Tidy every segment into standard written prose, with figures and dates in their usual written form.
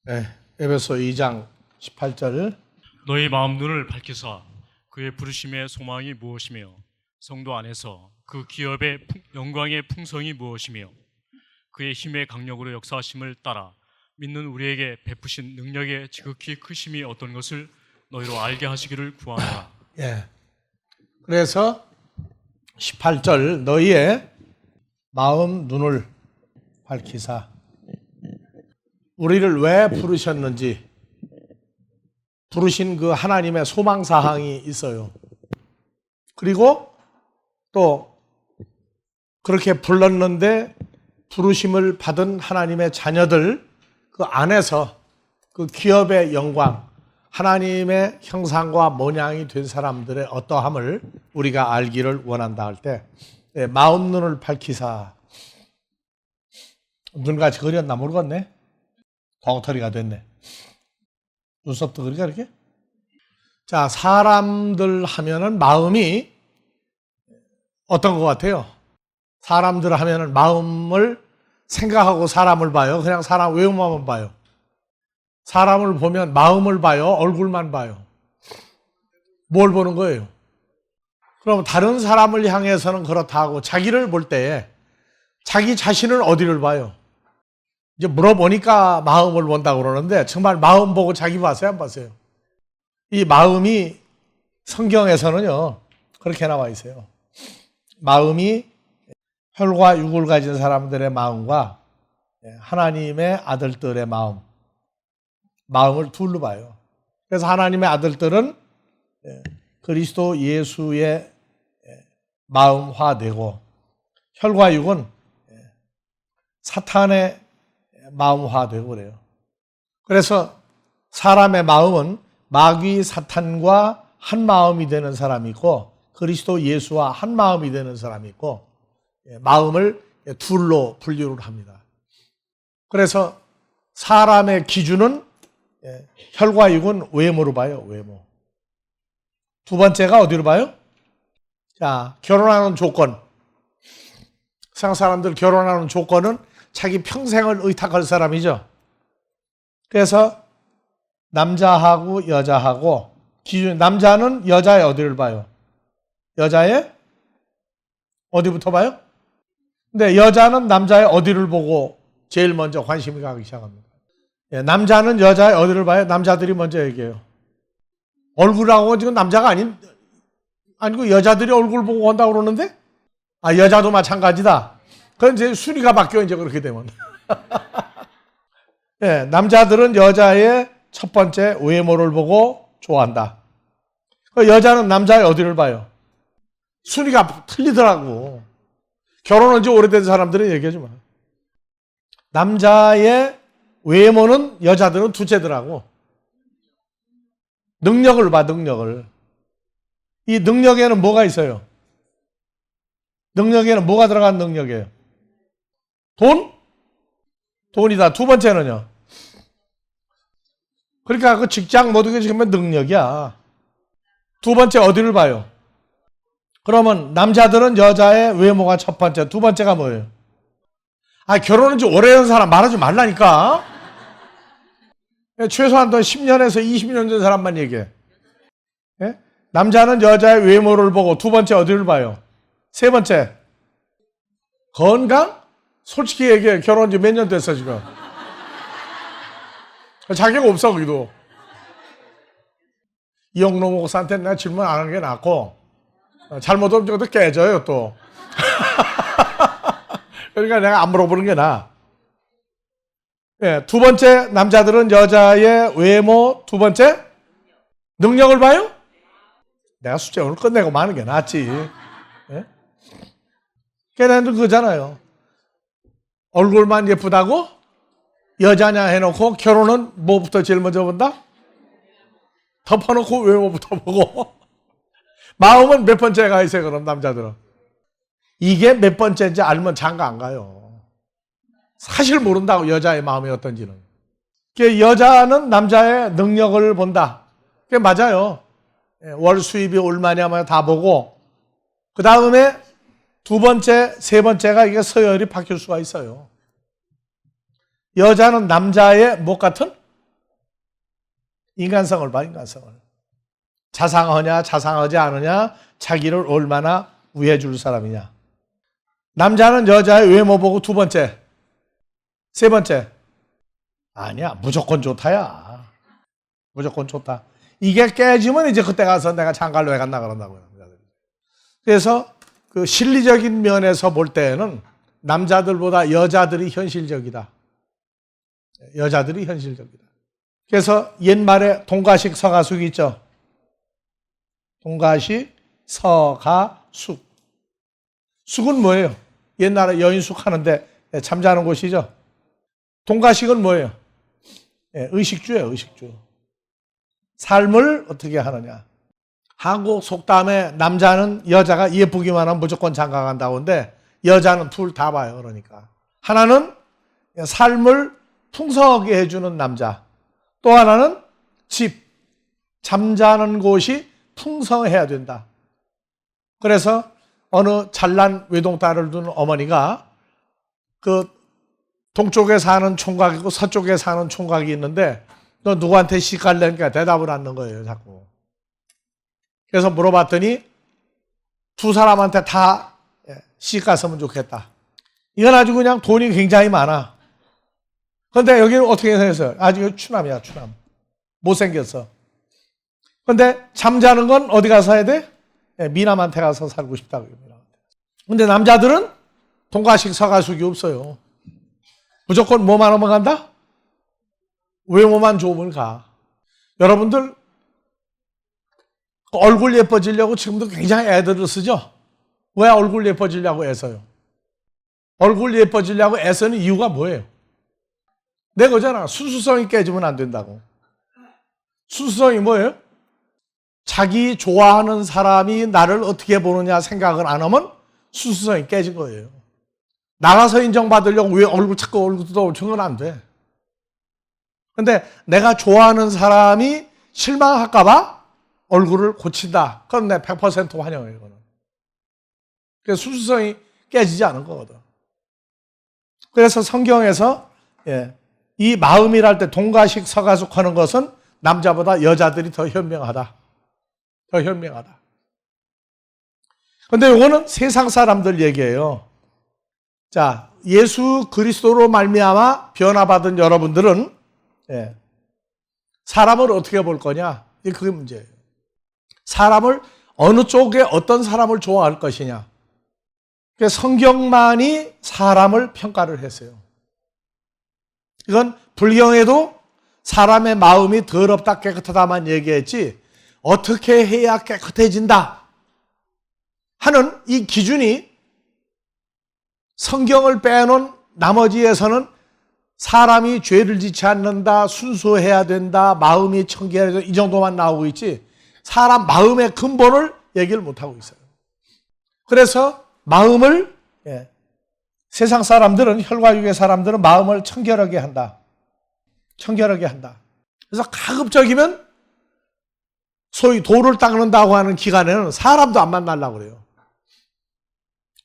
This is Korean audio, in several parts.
네, 에베소 2장 18절. 너희 마음 눈을 밝히사 그의 부르심의 소망이 무엇이며 성도 안에서 그 기업의 영광의 풍성이 무엇이며 그의 힘의 강력으로 역사하심을 따라 믿는 우리에게 베푸신 능력의 지극히 크심이 어떤 것을 너희로 알게 하시기를 구하노라. 예. 그래서 18절 너희의 마음 눈을 밝히사 우리를 왜 부르셨는지 부르신 그 하나님의 소망사항이 있어요. 그리고 또 그렇게 불렀는데 부르심을 받은 하나님의 자녀들 그 안에서 그 기업의 영광, 하나님의 형상과 모양이 된 사람들의 어떠함을 우리가 알기를 원한다 할 때 마음 눈을 밝히사. 눈같이 그렸나 모르겠네. 엉터리가 됐네. 눈썹도 그리가 이렇게? 자, 사람들 하면은 마음이 어떤 것 같아요? 사람들 하면은 마음을 생각하고 사람을 봐요? 그냥 사람 외모만 봐요? 사람을 보면 마음을 봐요? 얼굴만 봐요? 뭘 보는 거예요? 그럼 다른 사람을 향해서는 그렇다 하고 자기를 볼 때 자기 자신은 어디를 봐요? 이제 물어보니까 마음을 본다고 그러는데 정말 마음 보고 자기 봤어요? 안 봤어요? 이 마음이 성경에서는요 그렇게 나와 있어요. 마음이 혈과 육을 가진 사람들의 마음과 하나님의 아들들의 마음을 둘로 봐요. 그래서 하나님의 아들들은 그리스도 예수의 마음화되고 혈과 육은 사탄의 마음화되고 그래요. 그래서 사람의 마음은 마귀 사탄과 한 마음이 되는 사람이 있고 그리스도 예수와 한 마음이 되는 사람이 있고 마음을 둘로 분류를 합니다. 그래서 사람의 기준은 혈과 육은 외모로 봐요. 외모. 두 번째가 어디로 봐요? 자, 결혼하는 조건. 세상 사람들 결혼하는 조건은 자기 평생을 의탁할 사람이죠. 그래서 남자하고 여자하고 기준, 남자는 여자의 어디를 봐요? 여자의 어디부터 봐요? 근데 여자는 남자의 어디를 보고 제일 먼저 관심이 가기 시작합니다. 남자는 여자의 어디를 봐요? 남자들이 먼저 얘기해요. 얼굴하고 지금 남자가 아니고 여자들이 얼굴 보고 온다고 그러는데? 아, 여자도 마찬가지다. 그건 이제 순위가 바뀌어, 이제 그렇게 되면. 네, 남자들은 여자의 첫 번째 외모를 보고 좋아한다. 여자는 남자의 어디를 봐요? 순위가 틀리더라고. 결혼한 지 오래된 사람들은 얘기하지 마. 남자의 외모는 여자들은 둘째더라고. 능력을 봐, 능력을. 이 능력에는 뭐가 있어요? 능력에는 뭐가 들어간 능력이에요? 돈? 돈이다. 두 번째는요? 그러니까 그 직장 모든 게 지금 능력이야. 두 번째 어디를 봐요? 그러면 남자들은 여자의 외모가 첫 번째, 두 번째가 뭐예요? 아, 결혼한 지 오래된 사람 말하지 말라니까. 최소한 10년에서 20년 된 사람만 얘기해. 예? 남자는 여자의 외모를 보고 두 번째 어디를 봐요? 세 번째 건강? 솔직히 얘기해. 결혼한 지 몇 년 됐어 지금? 자격 없어 거기도. 이영로 목사한테 내가 질문 안 하는 게 낫고 잘못하면 저것도 깨져요 또. 그러니까 내가 안 물어보는 게 나아. 예, 두 번째 남자들은 여자의 외모, 두 번째 능력을 봐요? 내가 숙제 오늘 끝내고 마는 게 낫지. 예? 걔네들 그거잖아요. 얼굴만 예쁘다고 여자냐 해놓고 결혼은 뭐부터 제일 먼저 본다? 덮어놓고 외모부터 보고. 마음은 몇 번째가 있어요 그럼 남자들은? 이게 몇 번째인지 알면 장가 안 가요. 사실 모른다고 여자의 마음이 어떤지는. 여자는 남자의 능력을 본다. 그게 맞아요. 월 수입이 얼마냐 다 보고 그 다음에 두 번째, 세 번째가 이게 서열이 바뀔 수가 있어요. 여자는 남자의 뭐 같은? 인간성을 봐, 인간성을. 자상하냐, 자상하지 않으냐, 자기를 얼마나 위해 줄 사람이냐. 남자는 여자의 외모 보고 두 번째, 세 번째. 아니야, 무조건 좋다야. 무조건 좋다. 이게 깨지면 이제 그때 가서 내가 장가를 왜 갔나 그런다고요. 그래서 그 실리적인 면에서 볼 때에는 남자들보다 여자들이 현실적이다. 여자들이 현실적이다. 그래서 옛말에 동가식 서가숙 있죠. 동가식 서가숙. 숙은 뭐예요? 옛날에 여인숙 하는데 잠자는 곳이죠. 동가식은 뭐예요? 의식주예요, 의식주. 삶을 어떻게 하느냐. 한국 속담에 남자는 여자가 예쁘기만 하면 무조건 장가 간다고 하는데 여자는 둘 다 봐요. 그러니까 하나는 삶을 풍성하게 해주는 남자, 또 하나는 집, 잠자는 곳이 풍성해야 된다. 그래서 어느 잘난 외동딸을 둔 어머니가 그 동쪽에 사는 총각이고 서쪽에 사는 총각이 있는데 너 누구한테 시갈래니까 대답을 않는 거예요, 자꾸. 그래서 물어봤더니 두 사람한테 다 시갔으면 좋겠다. 이건 아주 그냥 돈이 굉장히 많아. 그런데 여기는 어떻게 생겼어요? 아주 추남이야, 추남. 못생겼어. 그런데 잠자는 건 어디 가서 해야 돼? 미남한테 가서 살고 싶다고요. 근데 남자들은 동가식 서가숙이 없어요. 무조건 뭐만 하면 간다? 외모만 좋으면 가. 여러분들 얼굴 예뻐지려고 지금도 굉장히 애들을 쓰죠? 왜 얼굴 예뻐지려고 애써요? 얼굴 예뻐지려고 애쓰는 이유가 뭐예요? 내 거잖아. 수수성이 깨지면 안 된다고. 수수성이 뭐예요? 자기 좋아하는 사람이 나를 어떻게 보느냐 생각을 안 하면 수수성이 깨진 거예요. 나가서 인정받으려고 왜 얼굴 찾고 얼굴 뜯어오는 건 안 돼. 근데 내가 좋아하는 사람이 실망할까봐 얼굴을 고친다. 그럼 내 100% 환영해요, 이거는. 그래서 수수성이 깨지지 않은 거거든. 그래서 성경에서 이 마음이랄 때 동가식 서가숙 하는 것은 남자보다 여자들이 더 현명하다. 더 현명하다. 근데 이거는 세상 사람들 얘기예요. 자, 예수 그리스도로 말미암아 변화받은 여러분들은 사람을 어떻게 볼 거냐? 그게 문제예요. 사람을 어느 쪽에 어떤 사람을 좋아할 것이냐. 성경만이 사람을 평가를 했어요. 이건 불경에도 사람의 마음이 더럽다 깨끗하다만 얘기했지 어떻게 해야 깨끗해진다 하는 이 기준이 성경을 빼놓은 나머지에서는 사람이 죄를 짓지 않는다, 순수해야 된다, 마음이 청결해야 된다 이 정도만 나오고 있지 사람 마음의 근본을 얘기를 못하고 있어요. 그래서 마음을 세상 사람들은 혈과육의 사람들은 마음을 청결하게 한다. 청결하게 한다. 그래서 가급적이면 소위 돌을 닦는다고 하는 기간에는 사람도 안 만나려고 그래요.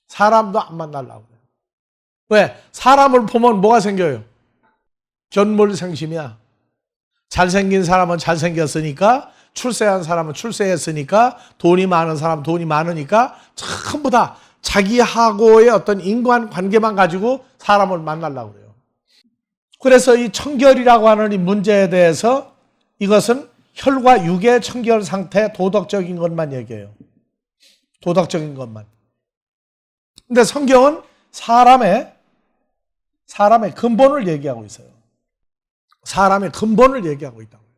사람도 안 만나려고 그래요. 왜? 사람을 보면 뭐가 생겨요? 견물생심이야. 잘생긴 사람은 잘생겼으니까, 출세한 사람은 출세했으니까, 돈이 많은 사람은 돈이 많으니까 전부 다 자기하고의 어떤 인간관계만 가지고 사람을 만나려고 그래요. 그래서 이 청결이라고 하는 이 문제에 대해서 이것은 혈과 육의 청결 상태, 도덕적인 것만 얘기해요. 도덕적인 것만. 근데 성경은 사람의 근본을 얘기하고 있어요. 사람의 근본을 얘기하고 있다고요.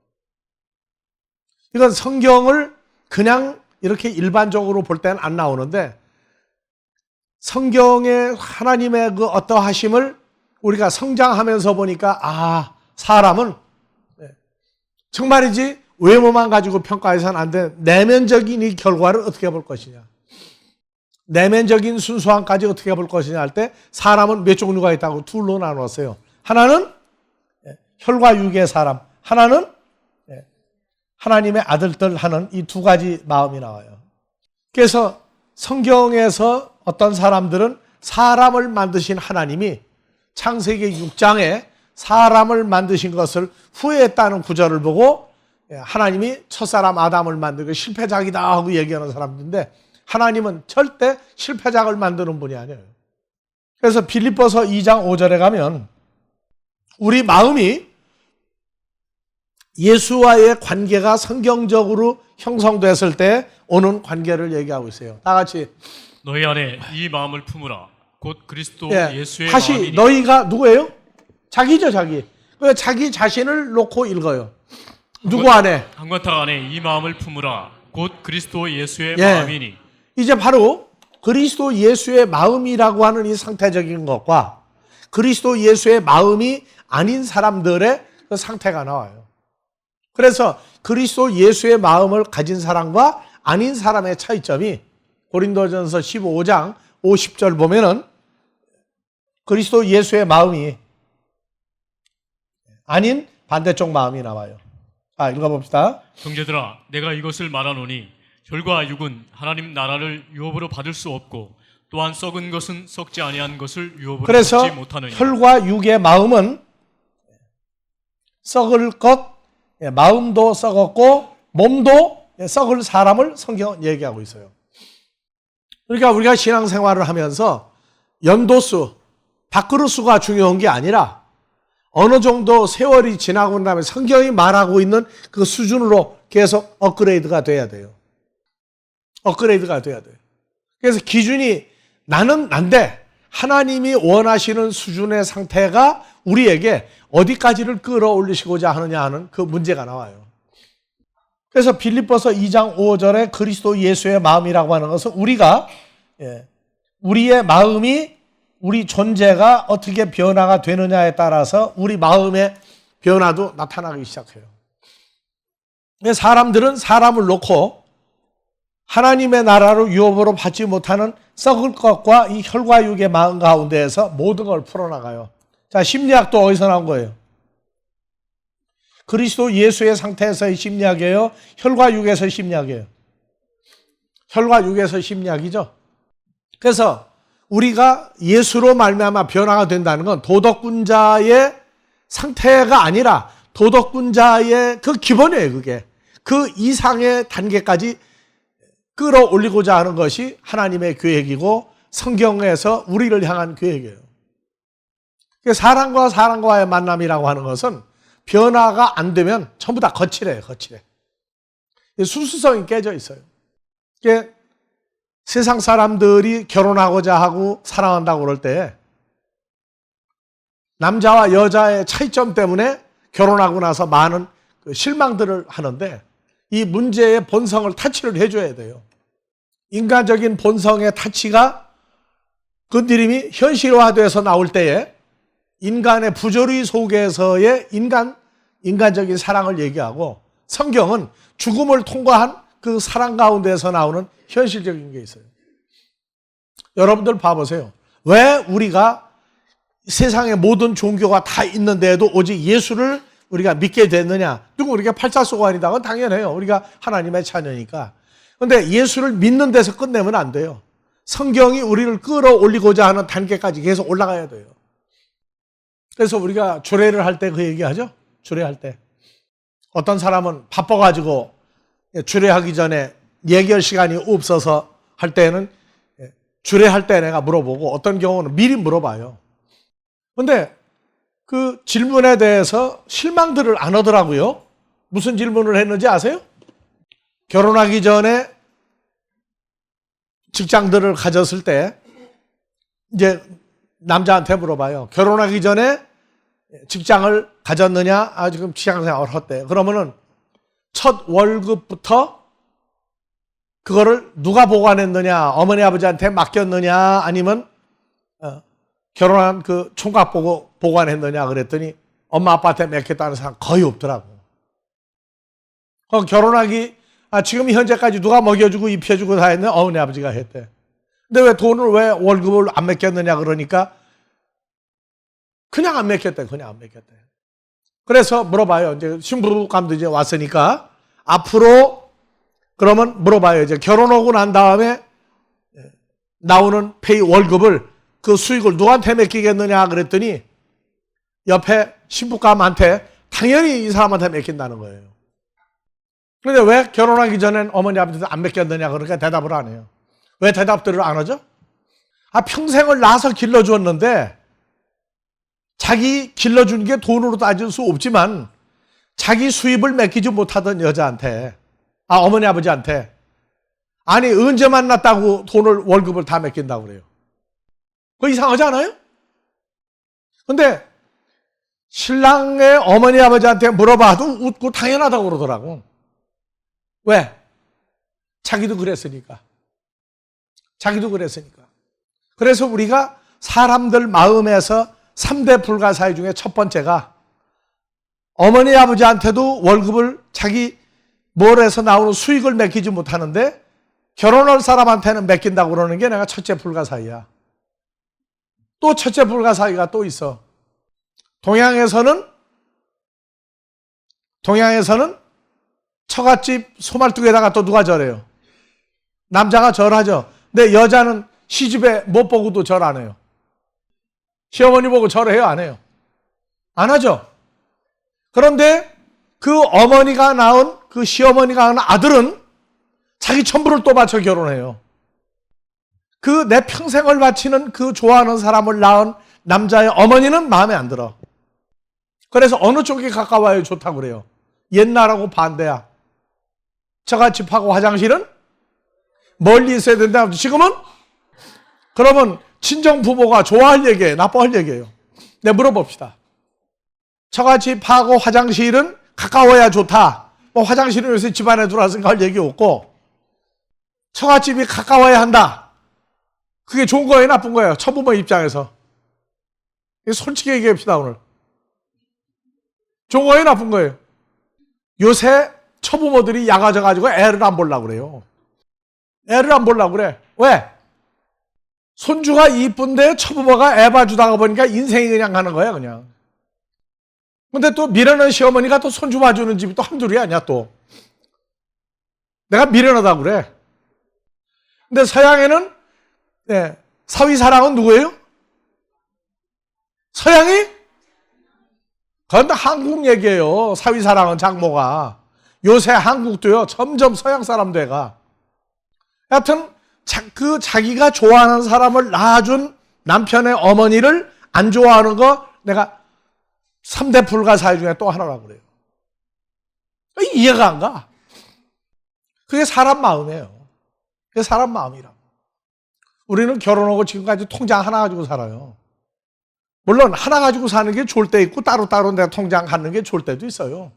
이건 성경을 그냥 이렇게 일반적으로 볼 때는 안 나오는데 성경의 하나님의 그 어떠하심을 우리가 성장하면서 보니까 사람은 정말이지 외모만 가지고 평가해서는 안 돼. 내면적인 이 결과를 어떻게 볼 것이냐. 내면적인 순수함까지 어떻게 볼 것이냐 할 때 사람은 몇 종류가 있다고 둘로 나누었어요. 하나는 혈과 육의 사람, 하나는 하나님의 아들들 하는 이 두 가지 마음이 나와요. 그래서 성경에서 어떤 사람들은 사람을 만드신 하나님이 창세기 6장에 사람을 만드신 것을 후회했다는 구절을 보고 하나님이 첫사람 아담을 만들고 실패작이다 하고 얘기하는 사람들인데 하나님은 절대 실패작을 만드는 분이 아니에요. 그래서 빌립보서 2장 5절에 가면 우리 마음이 예수와의 관계가 성경적으로 형성됐을 때 오는 관계를 얘기하고 있어요. 다 같이 너희 안에 이 마음을 품으라. 곧 그리스도 예, 예수의 다시 마음이니. 너희가 누구예요? 자기죠, 자기. 그 자기 자신을 놓고 읽어요. 누구 안에? 한권탁 안에 이 마음을 품으라. 곧 그리스도 예수의 예. 마음이니. 이제 바로 그리스도 예수의 마음이라고 하는 이 상태적인 것과 그리스도 예수의 마음이 아닌 사람들의 그 상태가 나와요. 그래서 그리스도 예수의 마음을 가진 사람과 아닌 사람의 차이점이 고린도전서 15장 50절 보면은 그리스도 예수의 마음이 아닌 반대쪽 마음이 나와요. 자, 읽어봅시다. 형제들아, 내가 이것을 말하노니 혈과 육은 하나님 나라를 유업으로 받을 수 없고 또한 썩은 것은 썩지 아니한 것을 유업으로 그래서 받지 못하느니. 혈과 육의 마음은 썩을 것, 마음도 썩었고 몸도 썩을 사람을 성경은 얘기하고 있어요. 그러니까 우리가 신앙생활을 하면서 연도수, 밥그릇수가 중요한 게 아니라 어느 정도 세월이 지나고 난 다음에 성경이 말하고 있는 그 수준으로 계속 업그레이드가 돼야 돼요. 업그레이드가 돼야 돼요. 그래서 기준이 나는 난데 하나님이 원하시는 수준의 상태가 우리에게 어디까지를 끌어올리시고자 하느냐 하는 그 문제가 나와요. 그래서 빌립보서 2장 5절에 그리스도 예수의 마음이라고 하는 것은 우리가 우리의 마음이 우리 존재가 어떻게 변화가 되느냐에 따라서 우리 마음의 변화도 나타나기 시작해요. 사람들은 사람을 놓고 하나님의 나라로 유업으로 받지 못하는 썩을 것과 이 혈과 육의 마음 가운데에서 모든 걸 풀어나가요. 자, 심리학도 어디서 나온 거예요? 그리스도 예수의 상태에서의 심리학이에요? 혈과 육에서의 심리학이에요? 혈과 육에서의 심리학이죠. 그래서 우리가 예수로 말미암아 변화가 된다는 건 도덕군자의 상태가 아니라 도덕군자의 그 기본이에요. 그게 그 이상의 단계까지 끌어올리고자 하는 것이 하나님의 계획이고 성경에서 우리를 향한 계획이에요. 사람과 사람과의 만남이라고 하는 것은 변화가 안 되면 전부 다 거칠해요. 거칠해. 순수성이 깨져 있어요. 세상 사람들이 결혼하고자 하고 사랑한다고 그럴 때 남자와 여자의 차이점 때문에 결혼하고 나서 많은 실망들을 하는데 이 문제의 본성을 타치를 해줘야 돼요. 인간적인 본성의 타치가 건드림이 현실화돼서 나올 때에 인간의 부조리 속에서의 인간적인 사랑을 얘기하고 성경은 죽음을 통과한 그 사랑 가운데서 나오는 현실적인 게 있어요. 여러분들 봐보세요. 왜 우리가 세상의 모든 종교가 다 있는데도 오직 예수를 우리가 믿게 됐느냐? 누구 우리가 팔자소관이다. 그건 당연해요. 우리가 하나님의 자녀니까. 그런데 예수를 믿는 데서 끝내면 안 돼요. 성경이 우리를 끌어올리고자 하는 단계까지 계속 올라가야 돼요. 그래서 우리가 주례를 할 때 그 얘기하죠. 주례할 때. 어떤 사람은 바빠가지고 주례하기 전에 예결 시간이 없어서 할 때는 주례할 때 내가 물어보고 어떤 경우는 미리 물어봐요. 그런데 그 질문에 대해서 실망들을 안 하더라고요. 무슨 질문을 했는지 아세요? 결혼하기 전에 직장들을 가졌을 때 이제 남자한테 물어봐요. 결혼하기 전에 직장을 가졌느냐? 아, 지금 직장생활을 했대. 그러면은 첫 월급부터 그거를 누가 보관했느냐? 어머니 아버지한테 맡겼느냐? 아니면 결혼한 그 총각 보고 보관했느냐? 그랬더니 엄마 아빠한테 맡겼다는 사람 거의 없더라고. 결혼하기 지금 현재까지 누가 먹여주고 입혀주고 다 했네? 어머니 아버지가 했대. 근데 왜 돈을 왜 월급을 안 맡겼느냐? 그러니까 그냥 안 맡겼대. 그냥 안 맡겼대. 그래서 물어봐요. 이제 신부감도 이제 왔으니까 앞으로 그러면 물어봐요. 이제 결혼하고 난 다음에 나오는 페이 월급을 그 수익을 누구한테 맡기겠느냐 그랬더니 옆에 신부감한테 당연히 이 사람한테 맡긴다는 거예요. 그런데 왜 결혼하기 전엔 어머니 아버지도 안 맡겼느냐 그러니까 대답을 안 해요. 왜 대답들을 안 하죠? 평생을 낳아서 길러주었는데 자기 길러준 게 돈으로 따질 수 없지만 자기 수입을 맡기지 못하던 여자한테, 어머니 아버지한테, 아니 언제 만났다고 돈을 월급을 다 맡긴다고 그래요. 그거 이상하지 않아요? 근데 신랑의 어머니 아버지한테 물어봐도 웃고 당연하다고 그러더라고. 왜? 자기도 그랬으니까. 그래서 우리가 사람들 마음에서 3대 불가사의 중에 첫 번째가 어머니 아버지한테도 월급을 자기 몰에서 나오는 수익을 맡기지 못하는데 결혼할 사람한테는 맡긴다고 그러는 게 내가 첫째 불가사의야. 또 첫째 불가사의가 또 있어. 동양에서는 처갓집 소말뚝에다가 또 누가 절해요? 남자가 절하죠. 근데 여자는 시집에 못 보고도 절 안 해요. 시어머니 보고 절해요? 안 해요? 안 하죠. 그런데 그 어머니가 낳은, 그 시어머니가 낳은 아들은 자기 전부를 또 바쳐 결혼해요. 그 내 평생을 바치는 그 좋아하는 사람을 낳은 남자의 어머니는 마음에 안 들어. 그래서 어느 쪽이 가까워야 좋다고 그래요? 옛날하고 반대야. 처갓집하고 화장실은 멀리 있어야 된다. 지금은? 그러면 친정 부모가 좋아할 얘기예요? 나빠할 얘기예요? 네, 물어봅시다. 처갓집하고 화장실은 가까워야 좋다. 화장실은 요새 집안에 들어와서 할 얘기 없고, 처갓집이 가까워야 한다. 그게 좋은 거예요? 나쁜 거예요? 처부모 입장에서. 솔직히 얘기합시다, 오늘. 좋은 거예요? 나쁜 거예요? 요새 처부모들이 약아져가지고 애를 안 보려고 그래요. 애를 안 보려고 그래. 왜? 손주가 이쁜데 처부모가 애 봐주다가 보니까 인생이 그냥 가는 거야, 그냥. 근데 또 미련한 시어머니가 또 손주 봐주는 집이 또 한둘이 아니야, 또. 내가 미련하다고 그래. 근데 서양에는, 사위사랑은 누구예요? 서양이? 그런데 한국 얘기예요. 사위사랑은 장모가. 요새 한국도요, 점점 서양 사람 돼가. 하여튼, 자기가 좋아하는 사람을 낳아준 남편의 어머니를 안 좋아하는 거 내가 3대 불가사의 중에 또 하나라고 그래요. 이해가 안 가. 그게 사람 마음이에요. 그게 사람 마음이라고. 우리는 결혼하고 지금까지 통장 하나 가지고 살아요. 물론 하나 가지고 사는 게 좋을 때 있고 따로따로 내가 통장 갖는 게 좋을 때도 있어요.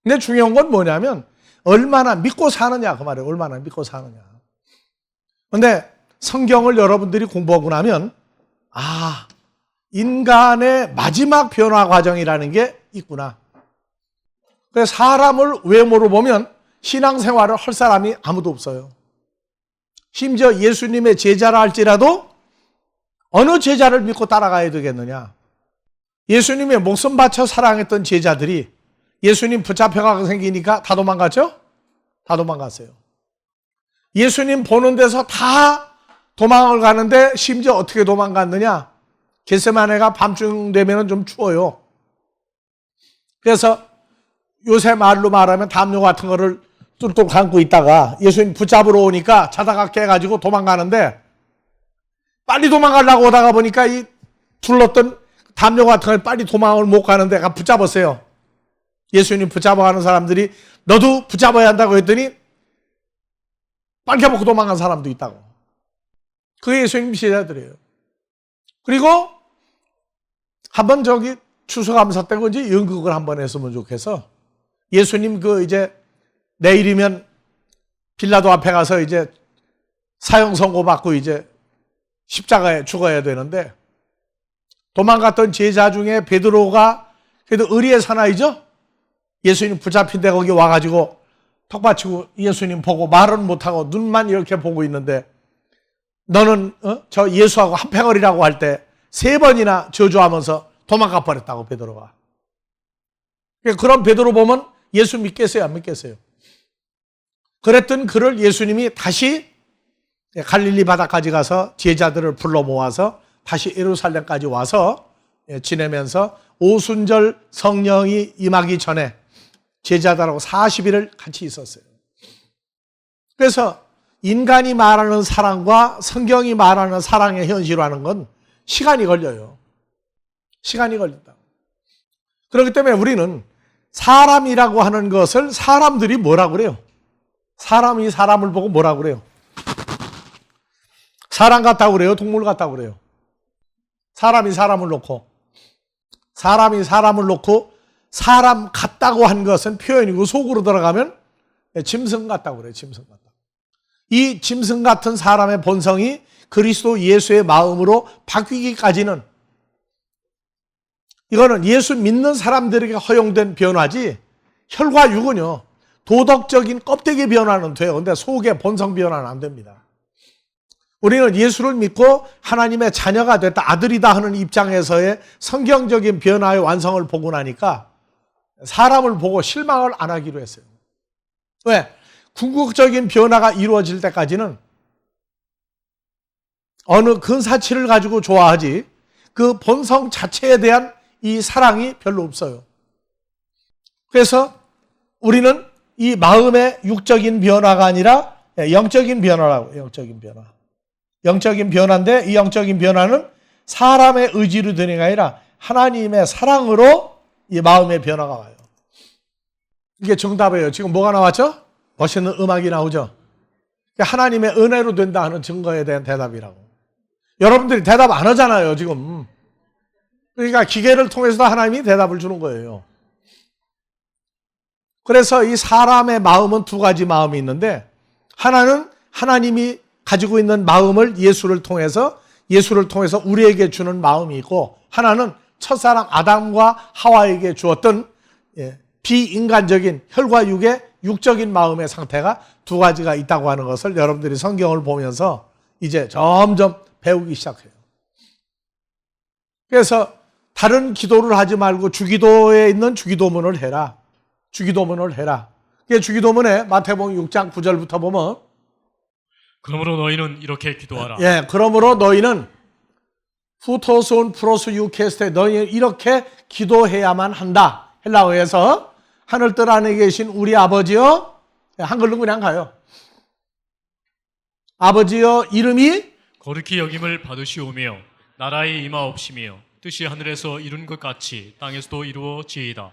근데 중요한 건 뭐냐면 얼마나 믿고 사느냐 그 말이에요. 얼마나 믿고 사느냐. 근데 성경을 여러분들이 공부하고 나면 인간의 마지막 변화 과정이라는 게 있구나. 그래서 사람을 외모로 보면 신앙생활을 할 사람이 아무도 없어요. 심지어 예수님의 제자라 할지라도 어느 제자를 믿고 따라가야 되겠느냐. 예수님의 목숨 바쳐 사랑했던 제자들이 예수님 붙잡혀가게 생기니까 다 도망갔죠? 다 도망갔어요. 예수님 보는 데서 다 도망을 가는데 심지어 어떻게 도망갔느냐. 겟세마네가 밤중 되면 좀 추워요. 그래서 요새 말로 말하면 담요 같은 거를 뚫뚫 감고 있다가 예수님 붙잡으러 오니까 자다가 깨가지고 도망가는데 빨리 도망가려고 오다가 보니까 이 둘렀던 담요 같은 걸 빨리 도망을 못 가는데 붙잡았어요. 예수님 붙잡아가는 사람들이 너도 붙잡아야 한다고 했더니 빨개먹고 도망간 사람도 있다고. 그게 예수님 제자들이에요. 그리고 한번 추수감사 때 이제 연극을 한번 했으면 좋겠어. 예수님 이제 내일이면 빌라도 앞에 가서 이제 사형 선고받고 이제 십자가에 죽어야 되는데 도망갔던 제자 중에 베드로가 그래도 의리의 사나이죠? 예수님 붙잡힌 데 거기 와가지고 턱 받치고 예수님 보고 말은 못하고 눈만 이렇게 보고 있는데 너는 저 예수하고 한패거리라고 할 때 3번이나 저주하면서 도망가 버렸다고 베드로가. 그런 베드로 보면 예수 믿겠어요? 안 믿겠어요? 그랬던 그를 예수님이 다시 갈릴리 바다까지 가서 제자들을 불러 모아서 다시 예루살렘까지 와서 지내면서 오순절 성령이 임하기 전에 제자들하고 40일을 같이 있었어요. 그래서 인간이 말하는 사랑과 성경이 말하는 사랑의 현실화하는 건 시간이 걸려요. 시간이 걸린다. 그렇기 때문에 우리는 사람이라고 하는 것을 사람들이 뭐라고 그래요? 사람이 사람을 보고 뭐라고 그래요? 사람 같다고 그래요? 동물 같다고 그래요? 사람이 사람을 놓고 사람 같다고 한 것은 표현이고 속으로 들어가면 짐승 같다고 그래요. 짐승 같다. 이 짐승 같은 사람의 본성이 그리스도 예수의 마음으로 바뀌기까지는 이거는 예수 믿는 사람들에게 허용된 변화지 혈과 육은요 도덕적인 껍데기 변화는 돼요. 근데 속의 본성 변화는 안 됩니다. 우리는 예수를 믿고 하나님의 자녀가 됐다, 아들이다 하는 입장에서의 성경적인 변화의 완성을 보고 나니까 사람을 보고 실망을 안 하기로 했어요. 왜? 궁극적인 변화가 이루어질 때까지는 어느 근사치를 가지고 좋아하지 그 본성 자체에 대한 이 사랑이 별로 없어요. 그래서 우리는 이 마음의 육적인 변화가 아니라 영적인 변화라고, 영적인 변화. 영적인 변화인데 이 영적인 변화는 사람의 의지로 되는 게 아니라 하나님의 사랑으로 이 마음의 변화가 와요. 이게 정답이에요. 지금 뭐가 나왔죠? 멋있는 음악이 나오죠? 하나님의 은혜로 된다 하는 증거에 대한 대답이라고. 여러분들이 대답 안 하잖아요, 지금. 그러니까 기계를 통해서도 하나님이 대답을 주는 거예요. 그래서 이 사람의 마음은 두 가지 마음이 있는데 하나는 하나님이 가지고 있는 마음을 예수를 통해서 우리에게 주는 마음이 있고 하나는 첫사랑 아담과 하와에게 주었던 비인간적인 혈과 육의 육적인 마음의 상태가 두 가지가 있다고 하는 것을 여러분들이 성경을 보면서 이제 점점 배우기 시작해요. 그래서 다른 기도를 하지 말고 주기도에 있는 주기도문을 해라. 주기도문을 해라. 주기도문에 마태복음 6장 9절부터 보면 그러므로 너희는 이렇게 기도하라. 그러므로 너희는 후토스온 프로스 유케스테 너희는 이렇게 기도해야만 한다. 헬라어에서 하늘뜰 안에 계신 우리 아버지여, 한글로 그냥 가요. 아버지여 이름이 거룩히 여김을 받으시오며 나라의 임하옵시며 뜻이 하늘에서 이룬 것 같이 땅에서도 이루어지이다.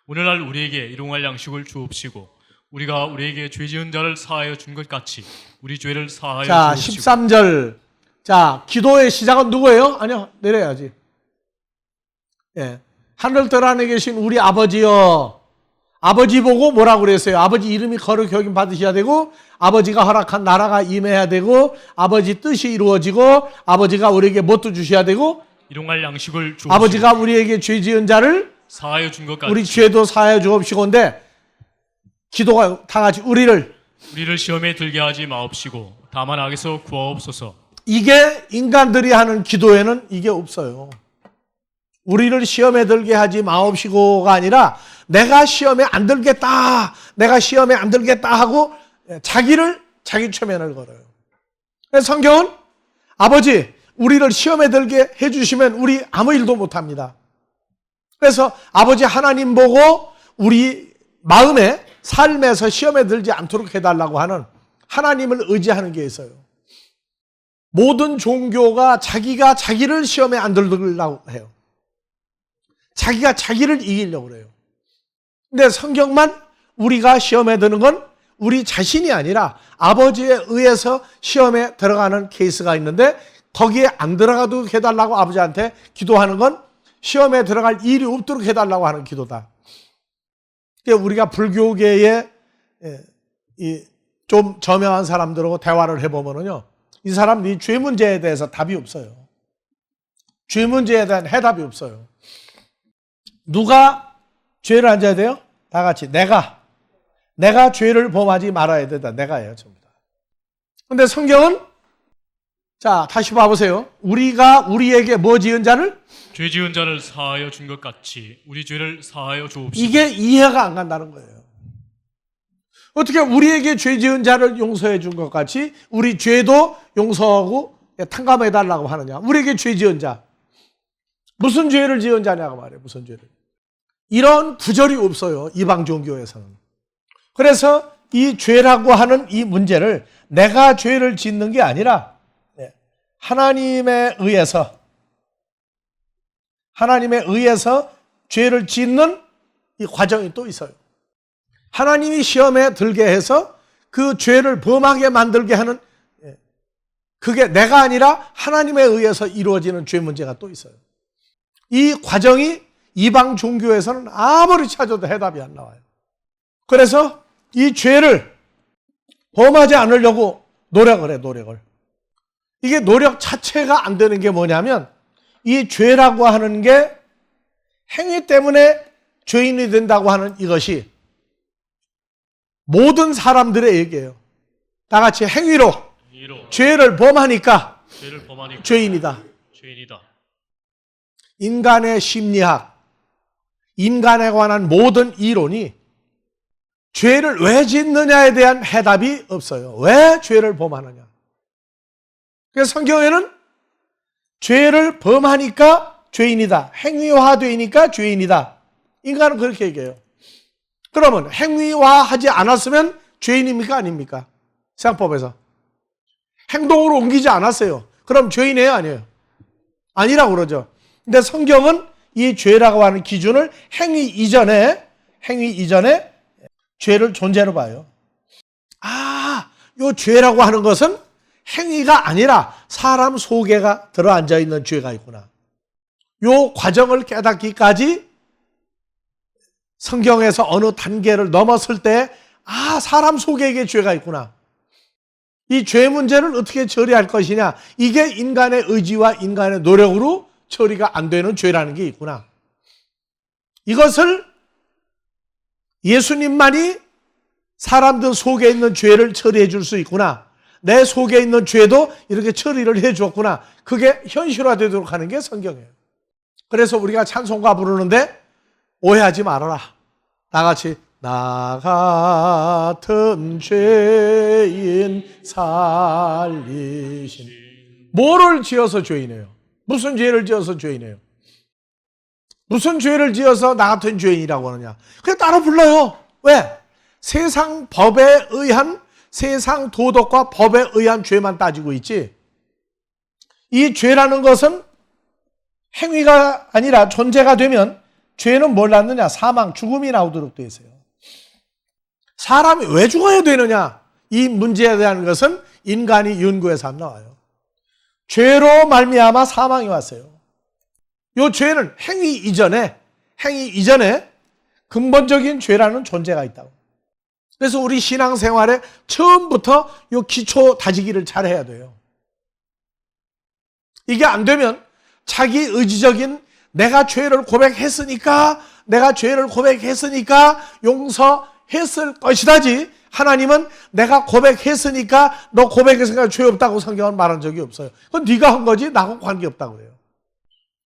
오늘날 우리에게 일용할 양식을 주옵시고 우리가 우리에게 죄 지은 자를 사하여 준 것 같이 우리 죄를 사하여 주옵시고. 13절. 자, 기도의 시작은 누구예요? 아니요, 내려야지. 하늘뜰 안에 계신 우리 아버지여. 아버지 보고 뭐라고 그랬어요? 아버지 이름이 거룩히 여김 받으셔야 되고 아버지가 허락한 나라가 임해야 되고 아버지 뜻이 이루어지고 아버지가 우리에게 뭣도 주셔야 되고 일용할 양식을 주옵시고 아버지가 우리에게 죄 지은 자를 사하여 준 것 같이 우리 죄도 사하여 주옵시고인데 기도가 다 같이 우리를 시험에 들게 하지 마옵시고 다만 악에서 구하옵소서. 이게 인간들이 하는 기도에는 이게 없어요. 우리를 시험에 들게 하지 마옵시고가 아니라 내가 시험에 안 들겠다. 내가 시험에 안 들겠다 하고 자기 최면을 걸어요. 그래서 성경은 아버지 우리를 시험에 들게 해주시면 우리 아무 일도 못합니다. 그래서 아버지 하나님 보고 우리 마음에 삶에서 시험에 들지 않도록 해달라고 하는 하나님을 의지하는 게 있어요. 모든 종교가 자기가 자기를 시험에 안 들으려고 해요. 자기가 자기를 이기려고 그래요. 근데 성경만 우리가 시험에 드는 건 우리 자신이 아니라 아버지에 의해서 시험에 들어가는 케이스가 있는데 거기에 안 들어가도 해달라고 아버지한테 기도하는 건 시험에 들어갈 일이 없도록 해달라고 하는 기도다. 우리가 불교계에 좀 저명한 사람들하고 대화를 해보면요. 이 사람들이 죄 문제에 대해서 답이 없어요. 죄 문제에 대한 해답이 없어요. 누가 죄를 안 져야 돼요? 다 같이 내가 죄를 범하지 말아야 된다. 내가예요, 전부 다. 근데 성경은 자, 다시 봐보세요. 우리가 우리에게 뭐 지은 자를? 죄 지은 자를 사하여 준 것 같이 우리 죄를 사하여 주옵시고. 이게 이해가 안 간다는 거예요. 어떻게 우리에게 죄 지은 자를 용서해 준 것 같이 우리 죄도 용서하고 탕감해 달라고 하느냐? 우리에게 죄 지은 자. 무슨 죄를 지은 자냐고 말해요. 무슨 죄를. 이런 구절이 없어요. 이방 종교에서는. 그래서 이 죄라고 하는 이 문제를 내가 죄를 짓는 게 아니라 하나님에 의해서 죄를 짓는 이 과정이 또 있어요. 하나님이 시험에 들게 해서 그 죄를 범하게 만들게 하는, 그게 내가 아니라 하나님에 의해서 이루어지는 죄 문제가 또 있어요. 이 과정이 이방 종교에서는 아무리 찾아도 해답이 안 나와요. 그래서 이 죄를 범하지 않으려고 노력을 해, 노력을. 이게 노력 자체가 안 되는 게 뭐냐면, 이 죄라고 하는 게 행위 때문에 죄인이 된다고 하는 이것이 모든 사람들의 얘기예요. 다 같이 행위로 죄를 범하니까 죄인이다. 인간의 심리학, 인간에 관한 모든 이론이 죄를 왜 짓느냐에 대한 해답이 없어요. 왜 죄를 범하느냐. 그래서 성경에는 죄를 범하니까 죄인이다. 행위화되니까 죄인이다. 인간은 그렇게 얘기해요. 그러면 행위화하지 않았으면 죄인입니까? 아닙니까? 세상법에서. 행동으로 옮기지 않았어요. 그럼 죄인이에요? 아니에요? 아니라고 그러죠. 근데 성경은 이 죄라고 하는 기준을 행위 이전에 죄를 존재로 봐요. 요 죄라고 하는 것은 행위가 아니라 사람 속에가 들어앉아 있는 죄가 있구나. 요 과정을 깨닫기까지 성경에서 어느 단계를 넘었을 때, 사람 속에 이게 죄가 있구나. 이 죄 문제를 어떻게 처리할 것이냐. 이게 인간의 의지와 인간의 노력으로 처리가 안 되는 죄라는 게 있구나. 이것을 예수님만이 사람들 속에 있는 죄를 처리해 줄 수 있구나. 내 속에 있는 죄도 이렇게 처리를 해 주었구나. 그게 현실화되도록 하는 게 성경이에요. 그래서 우리가 찬송가 부르는데 오해하지 말아라. 다 같이 나 같은 죄인 살리신. 뭐를 지어서 죄인이에요? 무슨 죄를 지어서 죄인이에요? 무슨 죄를 지어서 나 같은 죄인이라고 하느냐? 그냥 따로 불러요. 왜? 세상 법에 의한, 세상 도덕과 법에 의한 죄만 따지고 있지, 이 죄라는 것은 행위가 아니라 존재가 되면 죄는 뭘 낳느냐? 사망, 죽음이 나오도록 되어 있어요. 사람이 왜 죽어야 되느냐? 이 문제에 대한 것은 인간이 연구해서 안 나와요. 죄로 말미암아 사망이 왔어요. 이 죄는 행위 이전에 근본적인 죄라는 존재가 있다고. 그래서 우리 신앙생활에 처음부터 이 기초 다지기를 잘 해야 돼요. 이게 안 되면 자기 의지적인 내가 죄를 고백했으니까 용서했을 것이다지, 하나님은 내가 고백했으니까 너 고백했으니까 죄 없다고 성경은 말한 적이 없어요. 그건 네가 한 거지 나하고 관계없다고 그래요.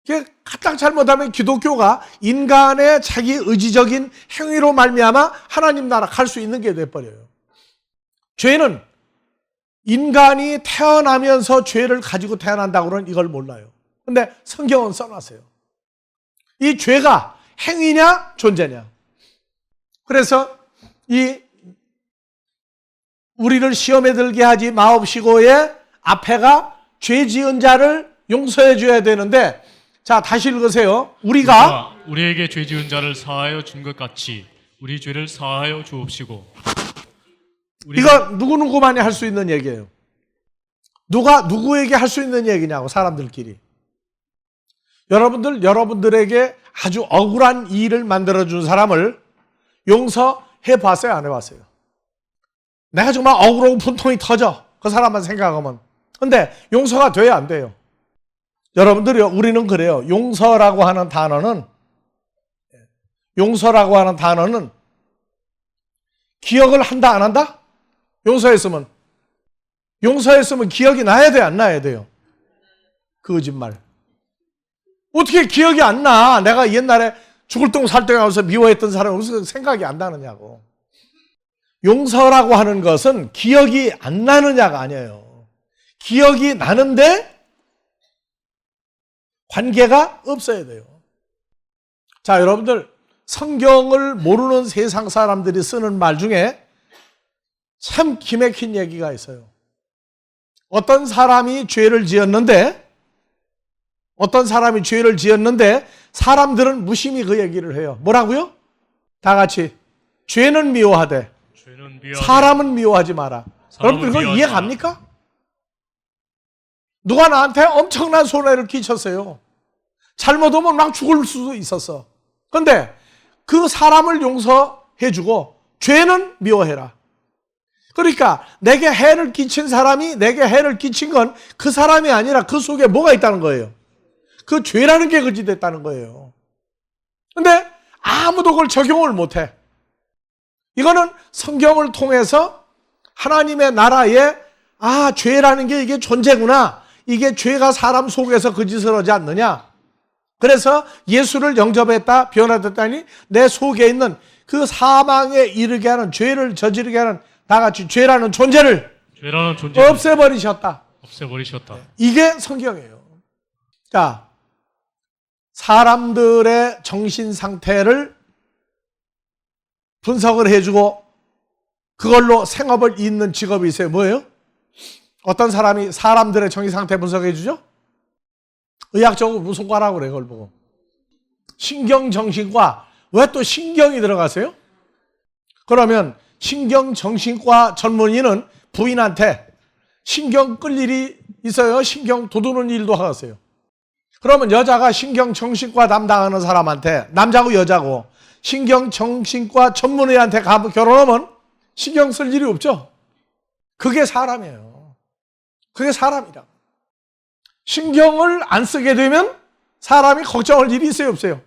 이게 가장 잘못하면 기독교가 인간의 자기 의지적인 행위로 말미암아 하나님 나라 갈 수 있는 게 돼버려요. 죄는 인간이 태어나면서 죄를 가지고 태어난다고는 이걸 몰라요. 근데 성경은 써놨어요. 이 죄가 행위냐 존재냐. 그래서 이 우리를 시험에 들게 하지 마옵시고의 앞에가 죄 지은 자를 용서해 줘야 되는데, 자, 다시 읽으세요. 우리가 우리에게 죄 지은 자를 사하여 준 것 같이 우리 죄를 사하여 주옵시고. 이거 누구누구만이 할 수 있는 얘기예요. 누가 누구에게 할 수 있는 얘기냐고, 사람들끼리. 여러분들에게 아주 억울한 일을 만들어준 사람을 용서해 봤어요? 안 해봤어요? 내가 정말 억울하고 분통이 터져. 그 사람만 생각하면. 근데 용서가 돼야 안 돼요? 여러분들이요, 우리는 그래요. 용서라고 하는 단어는 기억을 한다, 안 한다? 용서했으면 기억이 나야 돼, 안 나야 돼요? 거짓말. 어떻게 기억이 안 나? 내가 옛날에 죽을 똥 살 똥 하면서 미워했던 사람이 무슨 생각이 안 나느냐고. 용서라고 하는 것은 기억이 안 나느냐가 아니에요. 기억이 나는데 관계가 없어야 돼요. 자, 여러분들, 성경을 모르는 세상 사람들이 쓰는 말 중에 참 기맥힌 얘기가 있어요. 어떤 사람이 죄를 지었는데 사람들은 무심히 그 얘기를 해요. 뭐라고요? 다 같이 죄는 미워하되 사람은 미워하지 마라. 여러분들 그거 이해 갑니까? 누가 나한테 엄청난 손해를 끼쳤어요. 잘못하면 막 죽을 수도 있었어. 그런데 그 사람을 용서해주고 죄는 미워해라. 그러니까 내게 해를 끼친 사람이 내게 해를 끼친 건 그 사람이 아니라 그 속에 뭐가 있다는 거예요. 그 죄라는 게 거짓됐다는 거예요. 근데 아무도 그걸 적용을 못해. 이거는 성경을 통해서 하나님의 나라에 죄라는 게 이게 존재구나. 이게 죄가 사람 속에서 그 짓을 하지 않느냐. 그래서 예수를 영접했다, 변화됐다니 내 속에 있는 그 사망에 이르게 하는 죄를 저지르게 하는 다 같이 죄라는 존재를 없애버리셨다. 이게 성경이에요. 자, 사람들의 정신 상태를 분석을 해주고 그걸로 생업을 잇는 직업이 있어요. 뭐예요? 어떤 사람이 사람들의 정신 상태 분석해 주죠? 의학적으로 무슨 과라고 그래, 그걸 보고. 신경정신과. 왜 또 신경이 들어가세요? 그러면 신경정신과 전문의는 부인한테 신경 끌 일이 있어요? 신경 돋우는 일도 하세요. 그러면 여자가 신경정신과 담당하는 사람한테, 남자고 여자고, 신경정신과 전문의한테 가면 결혼하면 신경 쓸 일이 없죠? 그게 사람이에요. 그게 사람이라고. 신경을 안 쓰게 되면 사람이 걱정할 일이 있어요, 없어요?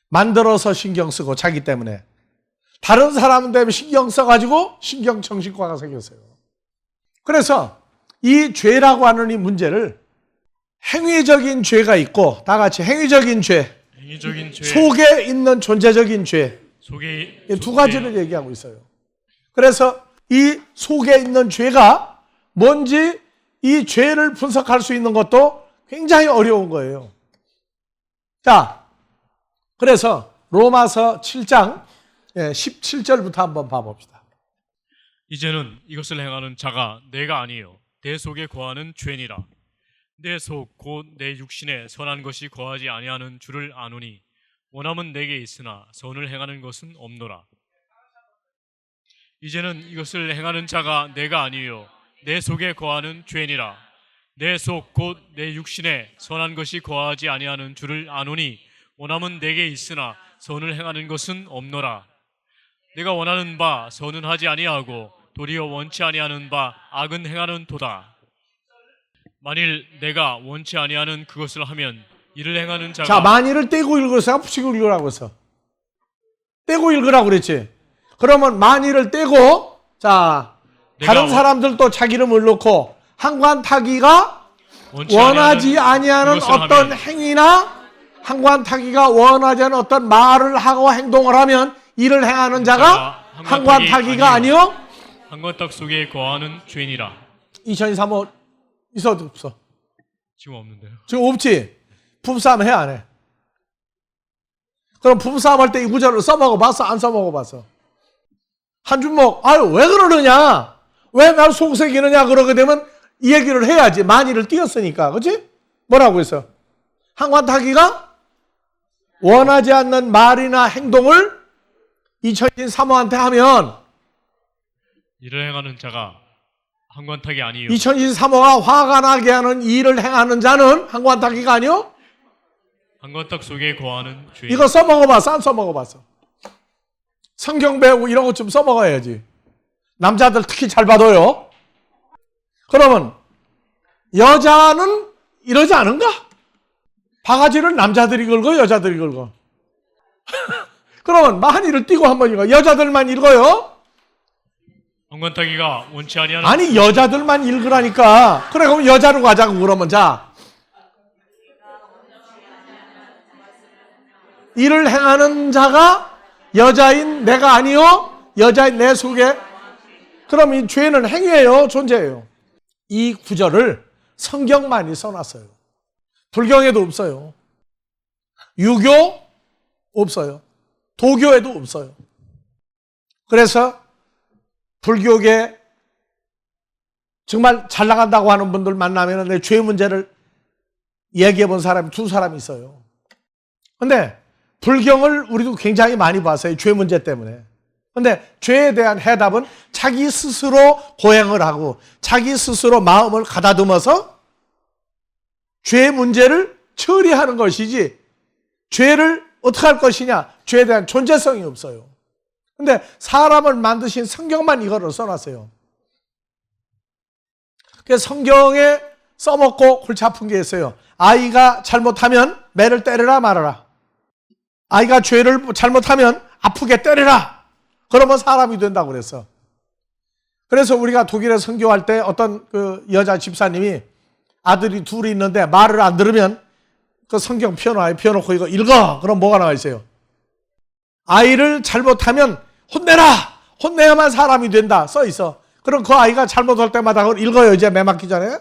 만들어서 신경 쓰고 자기 때문에. 다른 사람 때문에 신경 써가지고 신경정신과가 생겼어요. 그래서 이 죄라고 하는 이 문제를 행위적인 죄가 있고, 다 같이 행위적인 죄, 속에 있는 존재적인 죄, 두 가지를 얘기하고 있어요. 그래서 이 속에 있는 죄가 뭔지 이 죄를 분석할 수 있는 것도 굉장히 어려운 거예요. 자, 그래서 로마서 7장 17절부터 한번 봐봅시다. 이제는 이것을 행하는 자가 내가 아니요 내 속에 거하는 죄니라. 내 속 곧 내 육신에 선한 것이 거하지 아니하는 줄을 아노니 원함은 내게 있으나 선을 행하는 것은 없노라. 이제는 이것을 행하는 자가 내가 아니요 내 속에 거하는 죄니라. 내 속 곧 내 육신에 선한 것이 거하지 아니하는 줄을 아노니 원함은 내게 있으나 선을 행하는 것은 없노라. 내가 원하는 바 선은 하지 아니하고 도리어 원치 아니하는 바 악은 행하는 도다. 만일 내가 원치 아니하는 그것을 하면 이를 행하는 자가. 자, 만일을 떼고 읽으세요? 붙이고 읽으라고 했어? 떼고 읽으라고 그랬지? 그러면 만일을 떼고, 자, 다른 사람들도 자기 이름을 넣고 한관타기가 원하지 아니하는 어떤 행위나 한관타기가 원하지 않은 어떤 말을 하고 행동을 하면 이를 행하는 자가 한관타기가 아니요 한관탁 속에 거하는 죄니라. 2023호 있어도 없어? 지금 없는데요. 지금 없지? 부부싸움 해, 안 해? 그럼 부부싸움 할 때 이 구절을 써먹어봤어? 안 써먹어봤어? 한준목, 왜 그러느냐? 왜 날 속색이느냐? 그러게 되면 이 얘기를 해야지. 만일을 띄었으니까. 그치? 뭐라고 했어? 한관타기가 원하지 않는 말이나 행동을 이천신 사모한테 하면 이를 행하는 자가 한관탁이 아니요. 이천신 사모가 화가 나게 하는 일을 행하는 자는 한관타기가 아니요? 한관탁 속에 거하는 죄. 이거 써먹어봤어? 안 써먹어봤어? 성경 배우고 이런 것 좀 써먹어야지. 남자들 특히 잘 받아요. 그러면 여자는 이러지 않은가? 바가지를 남자들이 긁어, 여자들이 긁어. 그러면 만일을 띄고 한번 읽어. 여자들만 읽어요? 한관탁이가 원치 아니하는. 아니, 여자들만 읽으라니까. 그래, 그럼 여자로 가자고. 그러면 자, 이를 행하는 자가 여자인 내가 아니요 여자인 내 속에. 그럼 이 죄는 행위예요, 존재예요? 이 구절을 성경만이 써놨어요. 불경에도 없어요. 유교, 없어요. 도교에도 없어요. 그래서 불교계 정말 잘 나간다고 하는 분들 만나면 내 죄 문제를 얘기해 본 사람이 두 사람이 있어요. 근데 불경을 우리도 굉장히 많이 봤어요. 죄 문제 때문에. 근데 죄에 대한 해답은 자기 스스로 고행을 하고 자기 스스로 마음을 가다듬어서 죄 문제를 처리하는 것이지 죄를 어떻게 할 것이냐, 죄에 대한 존재성이 없어요. 근데 사람을 만드신 성경만 이거를 써놨어요. 그래서 성경에 써먹고 골치 아픈 게 있어요. 아이가 잘못하면 매를 때려라 말아라. 아이가 죄를 잘못하면 아프게 때려라. 그러면 사람이 된다고 그랬어. 그래서 우리가 독일에 선교할 때 어떤 그 여자 집사님이 아들이 둘이 있는데 말을 안 들으면 그 성경 펴놔요. 펴놓고 이거 읽어. 그럼 뭐가 나와 있어요? 아이를 잘못하면 혼내라. 혼내야만 사람이 된다. 써 있어. 그럼 그 아이가 잘못할 때마다 그걸 읽어요. 이제 매 맞기 전에.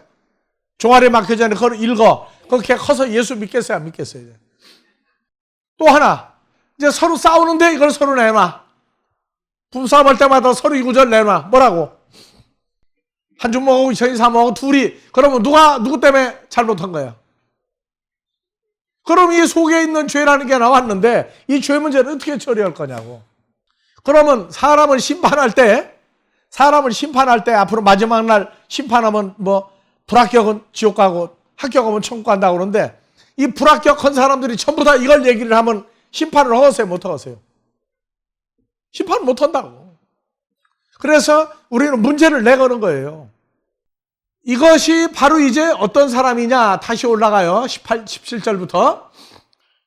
종아리 맞기 전에 그걸 읽어. 그렇게 커서 예수 믿겠어요? 안 믿겠어요? 이제. 또 하나. 이제 서로 싸우는데 이걸 서로 내놔. 부부싸움 할 때마다 서로 이 구절 내놔. 뭐라고? 한 주먹하고 이천이삼하고 둘이. 그러면 누구 때문에 잘못한 거야? 그럼 이 속에 있는 죄라는 게 나왔는데 이 죄 문제를 어떻게 처리할 거냐고. 그러면 사람을 심판할 때 앞으로 마지막 날 심판하면 뭐 불합격은 지옥 가고 합격하면 천국 간다고 그러는데 이 불합격한 사람들이 전부 다 이걸 얘기를 하면 심판을 하겠어요? 못 하겠어요? 심판을 못 한다고. 그래서 우리는 문제를 내거는 거예요. 이것이 바로 이제 어떤 사람이냐. 다시 올라가요. 17절부터.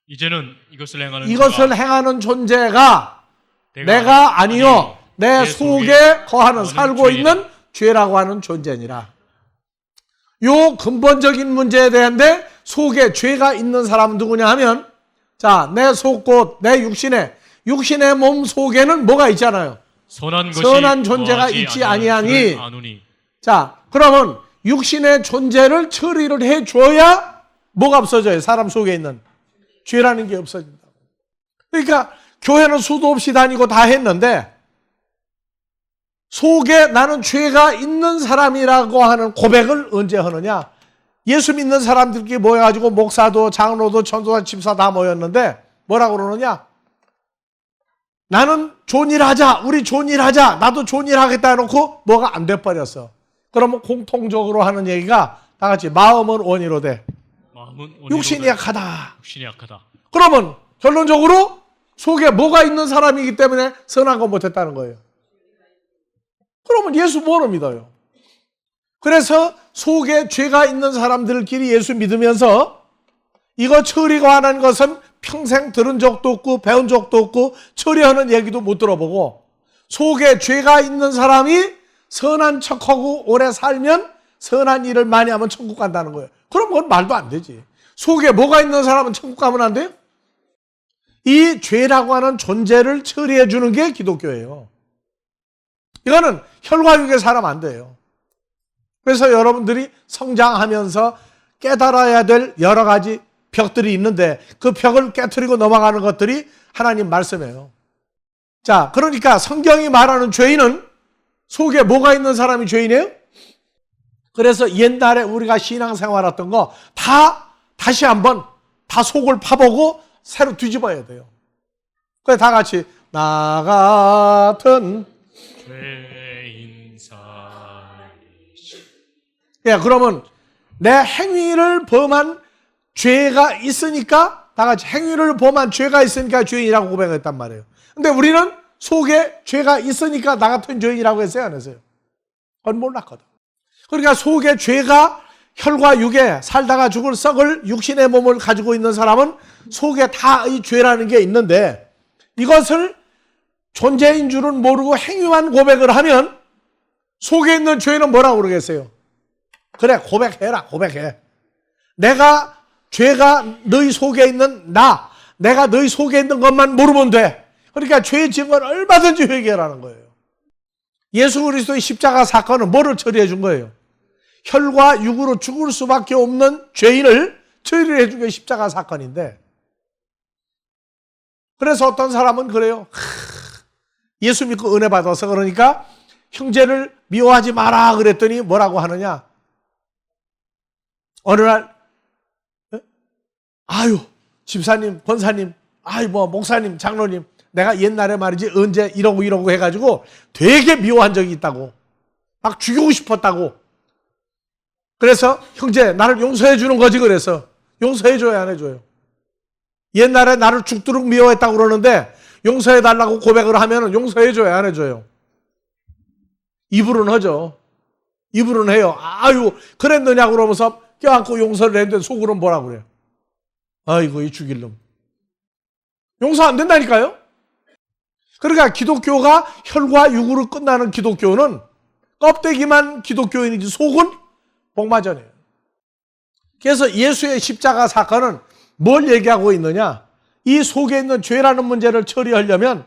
이제는 이것을 행하는 존재가 내가 아니요 내 속에 거하는 살고 있는 죄라고 하는 존재니라. 요 근본적인 문제에 대한데 속에 죄가 있는 사람은 누구냐 하면 자, 내 속 곧 내 육신의 몸 속에는 뭐가 있잖아요. 선한 존재가 있지 아니하니. 자, 그러면 육신의 존재를 처리를 해줘야 뭐가 없어져요? 사람 속에 있는 죄라는 게 없어진다고. 그러니까 교회는 수도 없이 다니고 다 했는데 속에 나는 죄가 있는 사람이라고 하는 고백을 언제 하느냐? 예수 믿는 사람들끼리 모여가지고 목사도 장로도 전도사 집사 다 모였는데 뭐라고 그러느냐? 나는 좋은 일 하자. 우리 좋은 일 하자. 나도 좋은 일 하겠다 해놓고 뭐가 안 돼버렸어. 그러면 공통적으로 하는 얘기가 다 같이 마음은 원이로 돼. 육신이 약하다. 그러면 결론적으로 속에 뭐가 있는 사람이기 때문에 선한 거 못했다는 거예요. 그러면 예수 뭐로 믿어요? 그래서 속에 죄가 있는 사람들끼리 예수 믿으면서 이거 처리가 하는 것은 평생 들은 적도 없고 배운 적도 없고 처리하는 얘기도 못 들어보고 속에 죄가 있는 사람이 선한 척하고 오래 살면 선한 일을 많이 하면 천국 간다는 거예요. 그럼 그건 말도 안 되지. 속에 뭐가 있는 사람은 천국 가면 안 돼요? 이 죄라고 하는 존재를 처리해 주는 게 기독교예요. 이거는 혈과육에 살아면 안 돼요. 그래서 여러분들이 성장하면서 깨달아야 될 여러 가지 벽들이 있는데 그 벽을 깨트리고 넘어가는 것들이 하나님 말씀이에요. 자, 그러니까 성경이 말하는 죄인은 속에 뭐가 있는 사람이 죄인이에요? 그래서 옛날에 우리가 신앙생활 했던 거 다시 한번 다 속을 파보고 새로 뒤집어야 돼요. 그래서 다 같이 나 같은 죄인 예, 그러면 내 행위를 범한 죄가 있으니까 다 같이 행위를 범한 죄가 있으니까 죄인이라고 고백했단 말이에요. 근데 우리는 속에 죄가 있으니까 나 같은 죄인이라고 했어요, 안 했어요? 그건 몰랐거든. 그러니까 속에 죄가 혈과 육에 살다가 죽을 썩을 육신의 몸을 가지고 있는 사람은 속에 다 이 죄라는 게 있는데 이것을 존재인 줄은 모르고 행위만 고백을 하면 속에 있는 죄는 뭐라고 그러겠어요? 그래, 고백해라, 고백해. 죄가 너희 속에 있는 내가 너희 속에 있는 것만 모르면 돼. 그러니까 죄의 증거는 얼마든지 회개하라는 거예요. 예수 그리스도의 십자가 사건은 뭐를 처리해 준 거예요? 혈과 육으로 죽을 수밖에 없는 죄인을 처리해 준 게 십자가 사건인데 그래서 어떤 사람은 그래요. 예수 믿고 은혜 받아서 그러니까 형제를 미워하지 마라 그랬더니 뭐라고 하느냐. 어느 날 아유 집사님, 권사님, 아유 뭐 목사님, 장로님, 내가 옛날에 말이지 언제 이러고 해가지고 되게 미워한 적이 있다고. 막 죽이고 싶었다고. 그래서 형제 나를 용서해 주는 거지. 그래서 용서해 줘요, 안 해줘요? 옛날에 나를 죽도록 미워했다고 그러는데 용서해 달라고 고백을 하면 용서해 줘요, 안 해줘요? 입으로는 하죠. 입으로는 해요. 아유 그랬느냐고 그러면서 껴안고 용서를 했는데 속으로는 뭐라고 그래요? 아이고 이 죽일 놈. 용서 안 된다니까요. 그러니까 기독교가 혈과 육으로 끝나는 기독교는 껍데기만 기독교인이지 속은 복마전이에요. 그래서 예수의 십자가 사건은 뭘 얘기하고 있느냐. 이 속에 있는 죄라는 문제를 처리하려면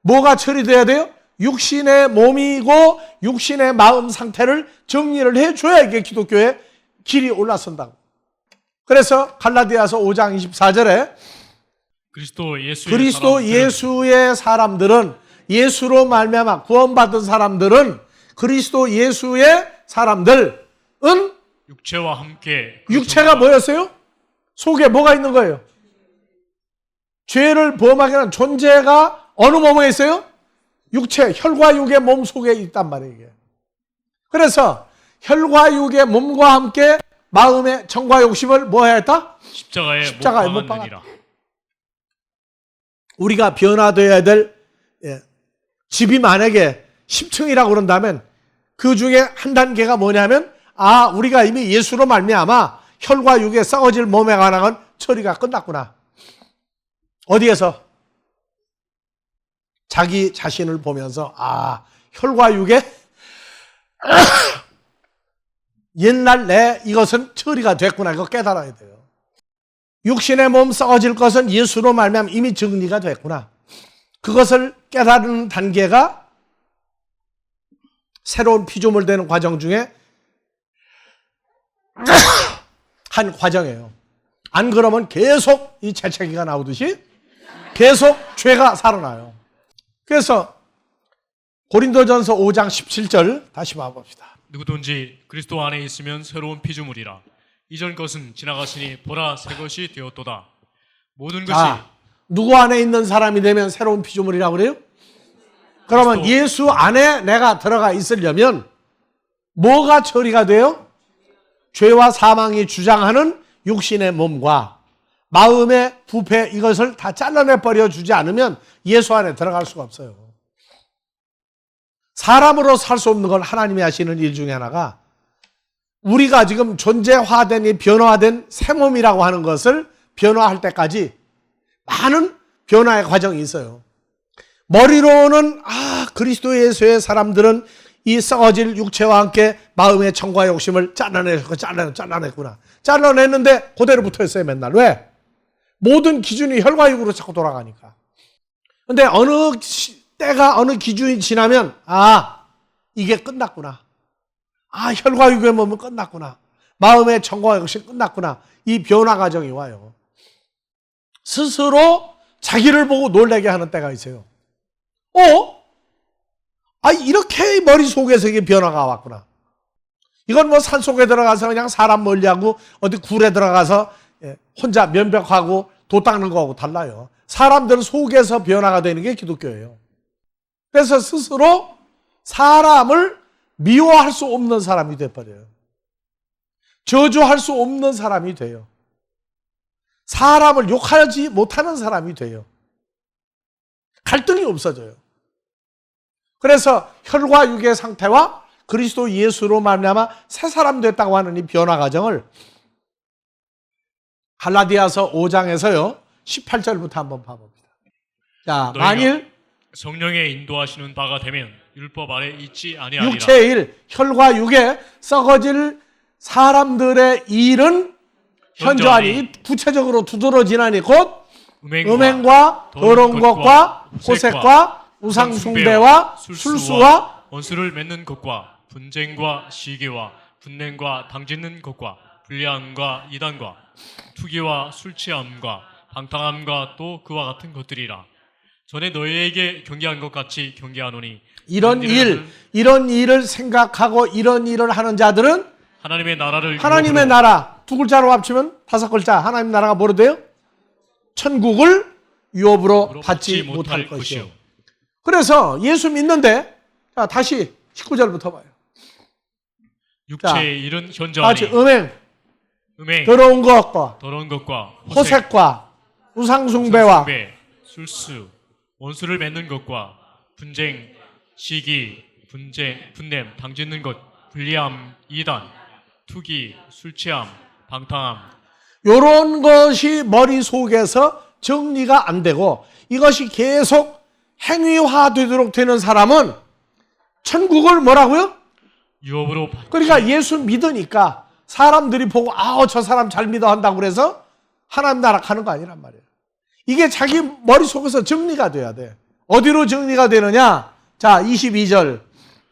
뭐가 처리돼야 돼요? 육신의 몸이고 육신의 마음 상태를 정리를 해줘야 이게 기독교의 길이 올라선다고. 그래서 갈라디아서 5장 24절에 그리스도 예수의 사람들은 예수로 말미암아 구원받은 사람들은 그리스도 예수의 사람들은 육체와 함께 육체가 뭐였어요? 속에 뭐가 있는 거예요? 죄를 범하게 하는 존재가 어느 몸에 있어요? 육체, 혈과 육의 몸 속에 있단 말이에요. 이게. 그래서 혈과 육의 몸과 함께 마음의 정과 욕심을 뭐 해야 했다? 십자가에 못 박았느니라. 우리가 변화되어야 될 집이 만약에 10층이라고 그런다면 그 중에 한 단계가 뭐냐면 우리가 이미 예수로 말미암아 혈과 육의 썩어질 몸에 관한 처리가 끝났구나. 어디에서? 자기 자신을 보면서 혈과 육의 옛날 이것은 처리가 됐구나. 이거 깨달아야 돼요. 육신의 몸 썩어질 것은 예수로 말미암아 이미 정리가 됐구나. 그것을 깨달은 단계가 새로운 피조물 되는 과정 중에 한 과정이에요. 안 그러면 계속 이 재채기가 나오듯이 계속 죄가 살아나요. 그래서 고린도전서 5장 17절 다시 봐봅시다. 누구든지 그리스도 안에 있으면 새로운 피조물이라. 이전 것은 지나갔으니 보라 새 것이 되었도다. 모든 것이 누구 안에 있는 사람이 되면 새로운 피조물이라고 그래요? 그러면 예수 안에 내가 들어가 있으려면 뭐가 처리가 돼요? 죄와 사망이 주장하는 육신의 몸과 마음의 부패 이것을 다 잘라내버려 주지 않으면 예수 안에 들어갈 수가 없어요. 사람으로 살 수 없는 건 하나님이 하시는 일 중에 하나가 우리가 지금 존재화된 이 변화된 새 몸이라고 하는 것을 변화할 때까지 많은 변화의 과정이 있어요. 머리로는 그리스도 예수의 사람들은 이 썩어질 육체와 함께 마음의 정과 욕심을 잘라냈구나. 잘라냈는데 그대로 붙어있어요 맨날. 왜? 모든 기준이 혈과 육으로 자꾸 돌아가니까. 근데 어느 때가 어느 기준이 지나면 이게 끝났구나. 혈과 육의 몸은 끝났구나. 마음의 정과 욕심이 끝났구나. 이 변화 과정이 와요. 스스로 자기를 보고 놀라게 하는 때가 있어요. 이렇게 머릿속에서 이게 변화가 왔구나. 이건 뭐 산속에 들어가서 그냥 사람 멀리하고 어디 굴에 들어가서 혼자 면벽하고 도 닦는 거하고 달라요. 사람들 속에서 변화가 되는 게 기독교예요. 그래서 스스로 사람을 미워할 수 없는 사람이 돼버려요. 저주할 수 없는 사람이 돼요. 사람을 욕하지 못하는 사람이 돼요. 갈등이 없어져요. 그래서 혈과 육의 상태와 그리스도 예수로 말미암아 새 사람 됐다고 하는 이 변화 과정을 갈라디아서 5장에서요 18절부터 한번 봐봅니다. 자, 만일 성령의 인도하시는 바가 되면 율법 아래 있지 아니하리라. 육체의 일, 혈과 육에 썩어질 사람들의 일은 현저하니 구체적으로 두드러지나니 곧 음행과 더러운 것과 호색과 우상 숭배와 술수와 원수를 맺는 것과 분쟁과 시기와 분냄과 당짓는 것과 불량과 이단과 투기와 술 취함과 방탕함과 또 그와 같은 것들이라. 전에 너희에게 경계한 것 같이 경계하노니 이런 일을 생각하고 이런 일을 하는 자들은 하나님의 나라를 하나님의 유업으로 나라, 두 글자로 합치면 다섯 글자, 하나님 나라가 뭐로 돼요? 천국을 유업으로 받지 못할 것이요. 그래서 예수 믿는데, 자, 다시 19절부터 봐요. 육체의 일은 같이 현저하니 음행, 더러운 것과 더러운 것과 호색과 우상숭배와 숭배, 술수, 원수를 맺는 것과 분쟁, 시기, 분냄, 당짓는 것, 불리함, 이단, 투기, 술취함, 방탕함. 요런 것이 머릿속에서 정리가 안 되고 이것이 계속 행위화되도록 되는 사람은 천국을 뭐라고요? 유업으로 그러니까 예수 믿으니까 사람들이 보고 저 사람 잘 믿어 한다고 그래서 하나님 나라 가는 거 아니란 말이에요. 이게 자기 머릿속에서 정리가 돼야 돼. 어디로 정리가 되느냐? 자, 22절.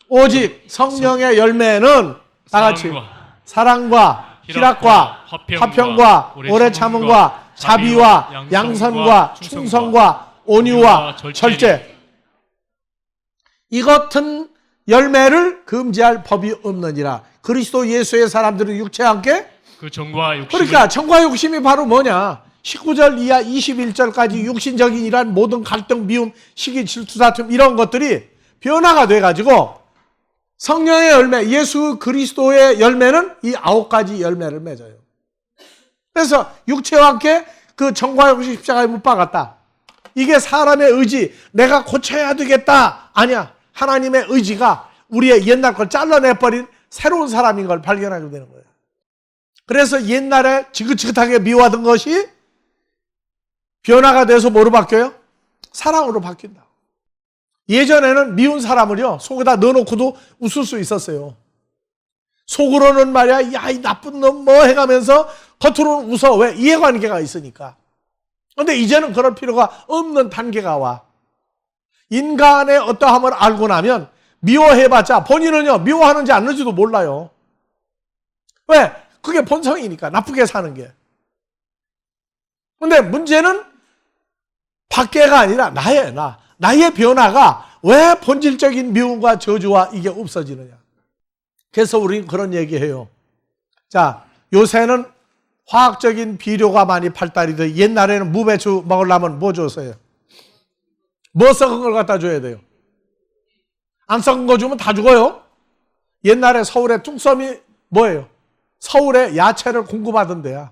오직 성령의 열매는 다 같이 사랑과 희락과 화평과 오래 참음과 자비와 양선과 충성과 온유와 절제. 이 같은 열매를 금지할 법이 없느니라. 그리스도 예수의 사람들은 육체와 함께 그 정과 욕심을 그러니까 정과 욕심이 바로 뭐냐? 19절 이하 21절까지 육신적인 이러한 모든 갈등, 미움, 시기, 질투, 다툼 이런 것들이 변화가 돼가지고 성령의 열매, 예수 그리스도의 열매는 이 9가지 열매를 맺어요. 그래서 육체와 함께 그 정과 욕심 십자가에 못 박았다. 이게 사람의 의지, 내가 고쳐야 되겠다. 아니야. 하나님의 의지가 우리의 옛날 걸 잘라내버린 새로운 사람인 걸 발견하게 되는 거예요. 그래서 옛날에 지긋지긋하게 미워하던 것이 변화가 돼서 뭐로 바뀌어요? 사랑으로 바뀐다. 예전에는 미운 사람을요 속에다 넣어놓고도 웃을 수 있었어요. 속으로는 말이야, 야, 이 나쁜 놈 뭐 해가면서 겉으로는 웃어. 왜? 이해관계가 있으니까. 근데 이제는 그럴 필요가 없는 단계가 와. 인간의 어떠함을 알고 나면 미워해봤자 본인은요 미워하는지 안 하는지도 몰라요. 왜? 그게 본성이니까, 나쁘게 사는 게. 근데 문제는 밖에가 아니라 나의 변화가 왜 본질적인 미움과 저주와 이게 없어지느냐. 그래서 우리는 그런 얘기해요. 자, 요새는 화학적인 비료가 많이 발달이 돼. 옛날에는 무배추 먹으려면 뭐 줬어요? 뭐 썩은 걸 갖다 줘야 돼요? 안 썩은 거 주면 다 죽어요. 옛날에 서울에 뚝섬이 뭐예요? 서울에 야채를 공급하던 데야.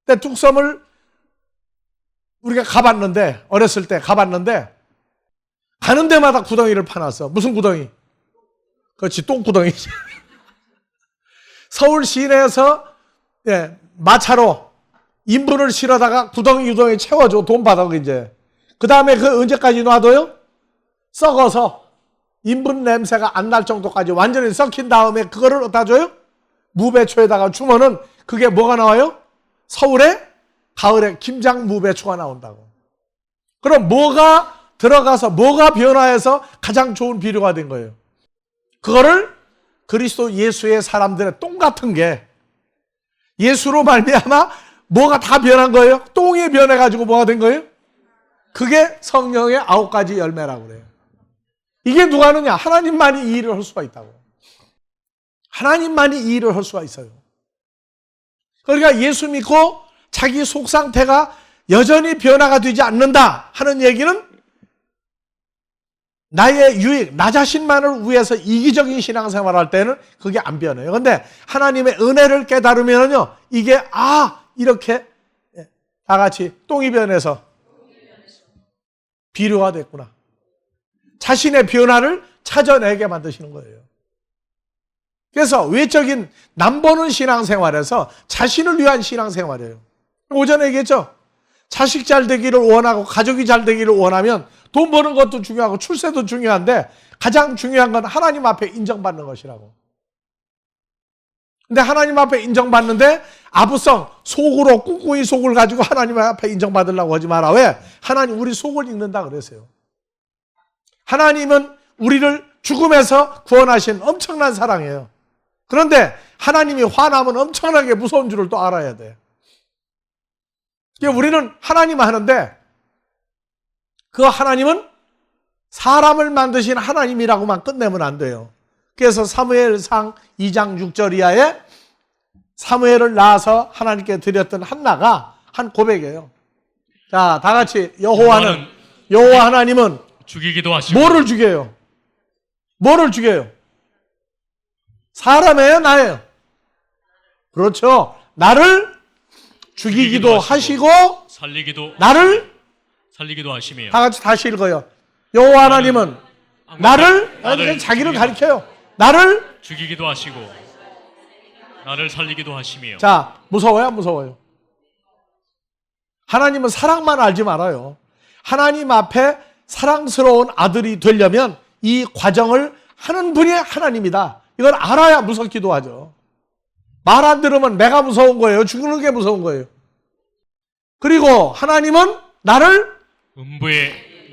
근데 뚝섬을 우리가 가봤는데, 어렸을 때 가봤는데, 가는 데마다 구덩이를 파놨어. 무슨 구덩이? 그렇지, 똥구덩이지. 서울 시내에서 마차로 인분을 실어다가 구덩이 채워줘. 돈 받아, 이제. 그 다음에 그 언제까지 놔둬요? 썩어서 인분 냄새가 안 날 정도까지 완전히 썩힌 다음에 그거를 어디다 줘요? 무배추에다가 주면은 그게 뭐가 나와요? 서울에 가을에 김장 무배추가 나온다고. 그럼 뭐가 들어가서 뭐가 변화해서 가장 좋은 비료가 된 거예요? 그거를 그리스도 예수의 사람들의 똥 같은 게 예수로 말미암아 뭐가 다 변한 거예요? 똥이 변해가지고 뭐가 된 거예요? 그게 성령의 9가지 열매라고 그래요. 이게 누가 하느냐? 하나님만이 이 일을 할 수가 있다고. 하나님만이 이 일을 할 수가 있어요. 그러니까 예수 믿고 자기 속 상태가 여전히 변화가 되지 않는다 하는 얘기는 나의 유익, 나 자신만을 위해서 이기적인 신앙생활을 할 때는 그게 안 변해요. 그런데 하나님의 은혜를 깨달으면요, 이게 이렇게 다 같이 똥이 변해서 비료가 됐구나. 자신의 변화를 찾아내게 만드시는 거예요. 그래서 외적인 남보는 신앙생활에서 자신을 위한 신앙생활이에요. 오전에 얘기했죠. 자식 잘 되기를 원하고 가족이 잘 되기를 원하면 돈 버는 것도 중요하고 출세도 중요한데 가장 중요한 건 하나님 앞에 인정받는 것이라고. 근데 하나님 앞에 인정받는데 아부성, 속으로 꿍꿍이 속을 가지고 하나님 앞에 인정받으려고 하지 마라. 왜? 하나님 우리 속을 읽는다 그랬어요. 하나님은 우리를 죽음에서 구원하신 엄청난 사랑이에요. 그런데 하나님이 화나면 엄청나게 무서운 줄을 또 알아야 돼. 우리는 하나님 하는데 그 하나님은 사람을 만드신 하나님이라고만 끝내면 안 돼요. 그래서 사무엘상 2장 6절 이하에 사무엘을 낳아서 하나님께 드렸던 한나가 한 고백이에요. 자, 다 같이 여호와 하나님은 죽이기도 하시고 뭐를 죽여요? 뭐를 죽여요? 사람이에요, 나예요? 그렇죠. 나를 죽이기도 하시고 나를 살리기도 하시며 다 같이 다시 읽어요. 여호와 하나님은 나를 자기를 가리켜요. 나를 죽이기도 하시고 나를 살리기도 하시며. 자, 무서워요, 안 무서워요? 하나님은 사랑만 알지 말아요. 하나님 앞에 사랑스러운 아들이 되려면 이 과정을 하는 분이 하나님이다. 이걸 알아야 무섭기도 하죠. 말 안 들으면 내가 무서운 거예요. 죽는 게 무서운 거예요. 그리고 하나님은 나를 음부에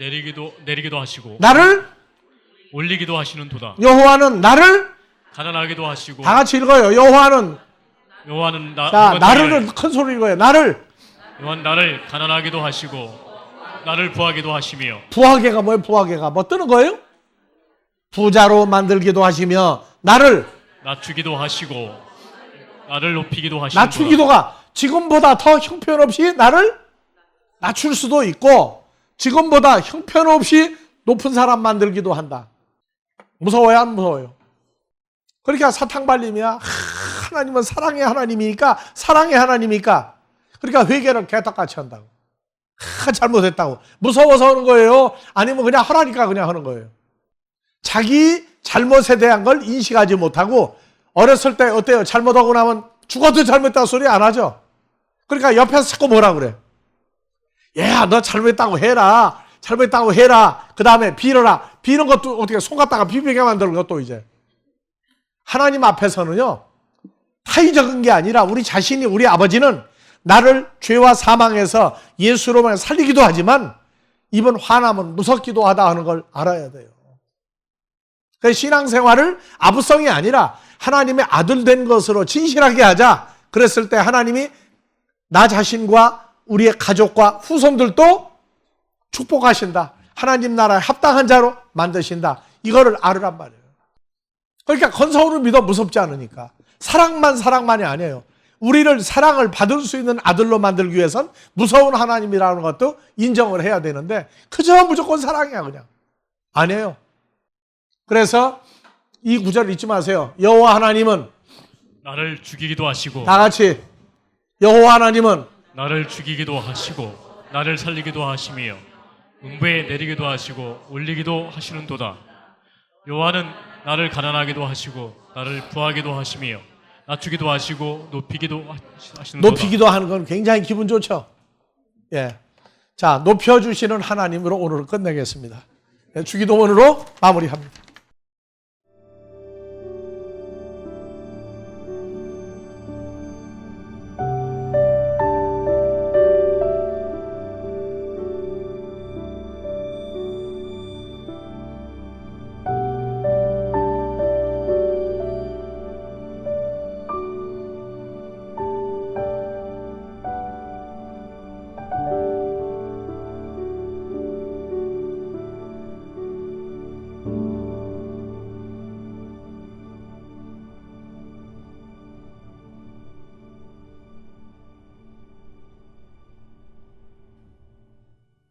내리기도 하시고 나를 올리기도 하시는 도다. 여호와는 나를 가난하기도 하시고. 다 같이 읽어요. 여호와는 나를 큰 소리 읽어요. 요한 나를 가난하기도 하시고 나를 부하기도 하시며. 부하게가 뭐예요? 부하게가 뭐 뜨는 거예요? 부자로 만들기도 하시며 나를 낮추기도 하시고 나를 높이기도 하시고. 낮추기도가 지금보다 더 형편없이 나를 낮출 수도 있고 지금보다 형편없이 높은 사람 만들기도 한다. 무서워요, 안 무서워요? 그러니까 사탕발림이야. 하나님은 사랑의 하나님이니까 사랑의 하나님이니까 그러니까 회개를 개떡같이 한다고. 잘못했다고. 무서워서 하는 거예요? 아니면 그냥 하라니까 그냥 하는 거예요? 자기 잘못에 대한 걸 인식하지 못하고 어렸을 때 어때요? 잘못하고 나면 죽어도 잘못했다고 소리 안 하죠? 그러니까 옆에서 자꾸 뭐라 그래? 얘야, 너 잘못했다고 해라. 잘못했다고 해라. 그 다음에 빌어라. 비는 것도 어떻게 손 갖다가 비비게 만드는 것도 이제. 하나님 앞에서는요, 타의적인 게 아니라 우리 자신이, 우리 아버지는 나를 죄와 사망에서 예수로만 살리기도 하지만 이번 화남은 무섭기도 하다 하는 걸 알아야 돼요. 그 신앙생활을 아부성이 아니라 하나님의 아들 된 것으로 진실하게 하자. 그랬을 때 하나님이 나 자신과 우리의 가족과 후손들도 축복하신다. 하나님 나라에 합당한 자로 만드신다. 이거를 알으란 말이에요. 그러니까 건성으로 믿어 무섭지 않으니까. 사랑만이 아니에요. 우리를 사랑을 받을 수 있는 아들로 만들기 위해선 무서운 하나님이라는 것도 인정을 해야 되는데 그저 무조건 사랑이야 그냥. 아니에요. 그래서 이 구절 잊지 마세요. 여호와 하나님은 나를 죽이기도 하시고. 다 같이 여호와 하나님은 나를 죽이기도 하시고 나를 살리기도 하시며 음부에 내리기도 하시고 올리기도 하시는 도다. 여호와는 나를 가난하기도 하시고 나를 부하기도 하시며 낮추기도 하시고 높이기도 하시는 도다. 높이기도 하는 건 굉장히 기분 좋죠. 예. 자, 높여주시는 하나님으로 오늘을 끝내겠습니다. 주기도문으로 마무리합니다.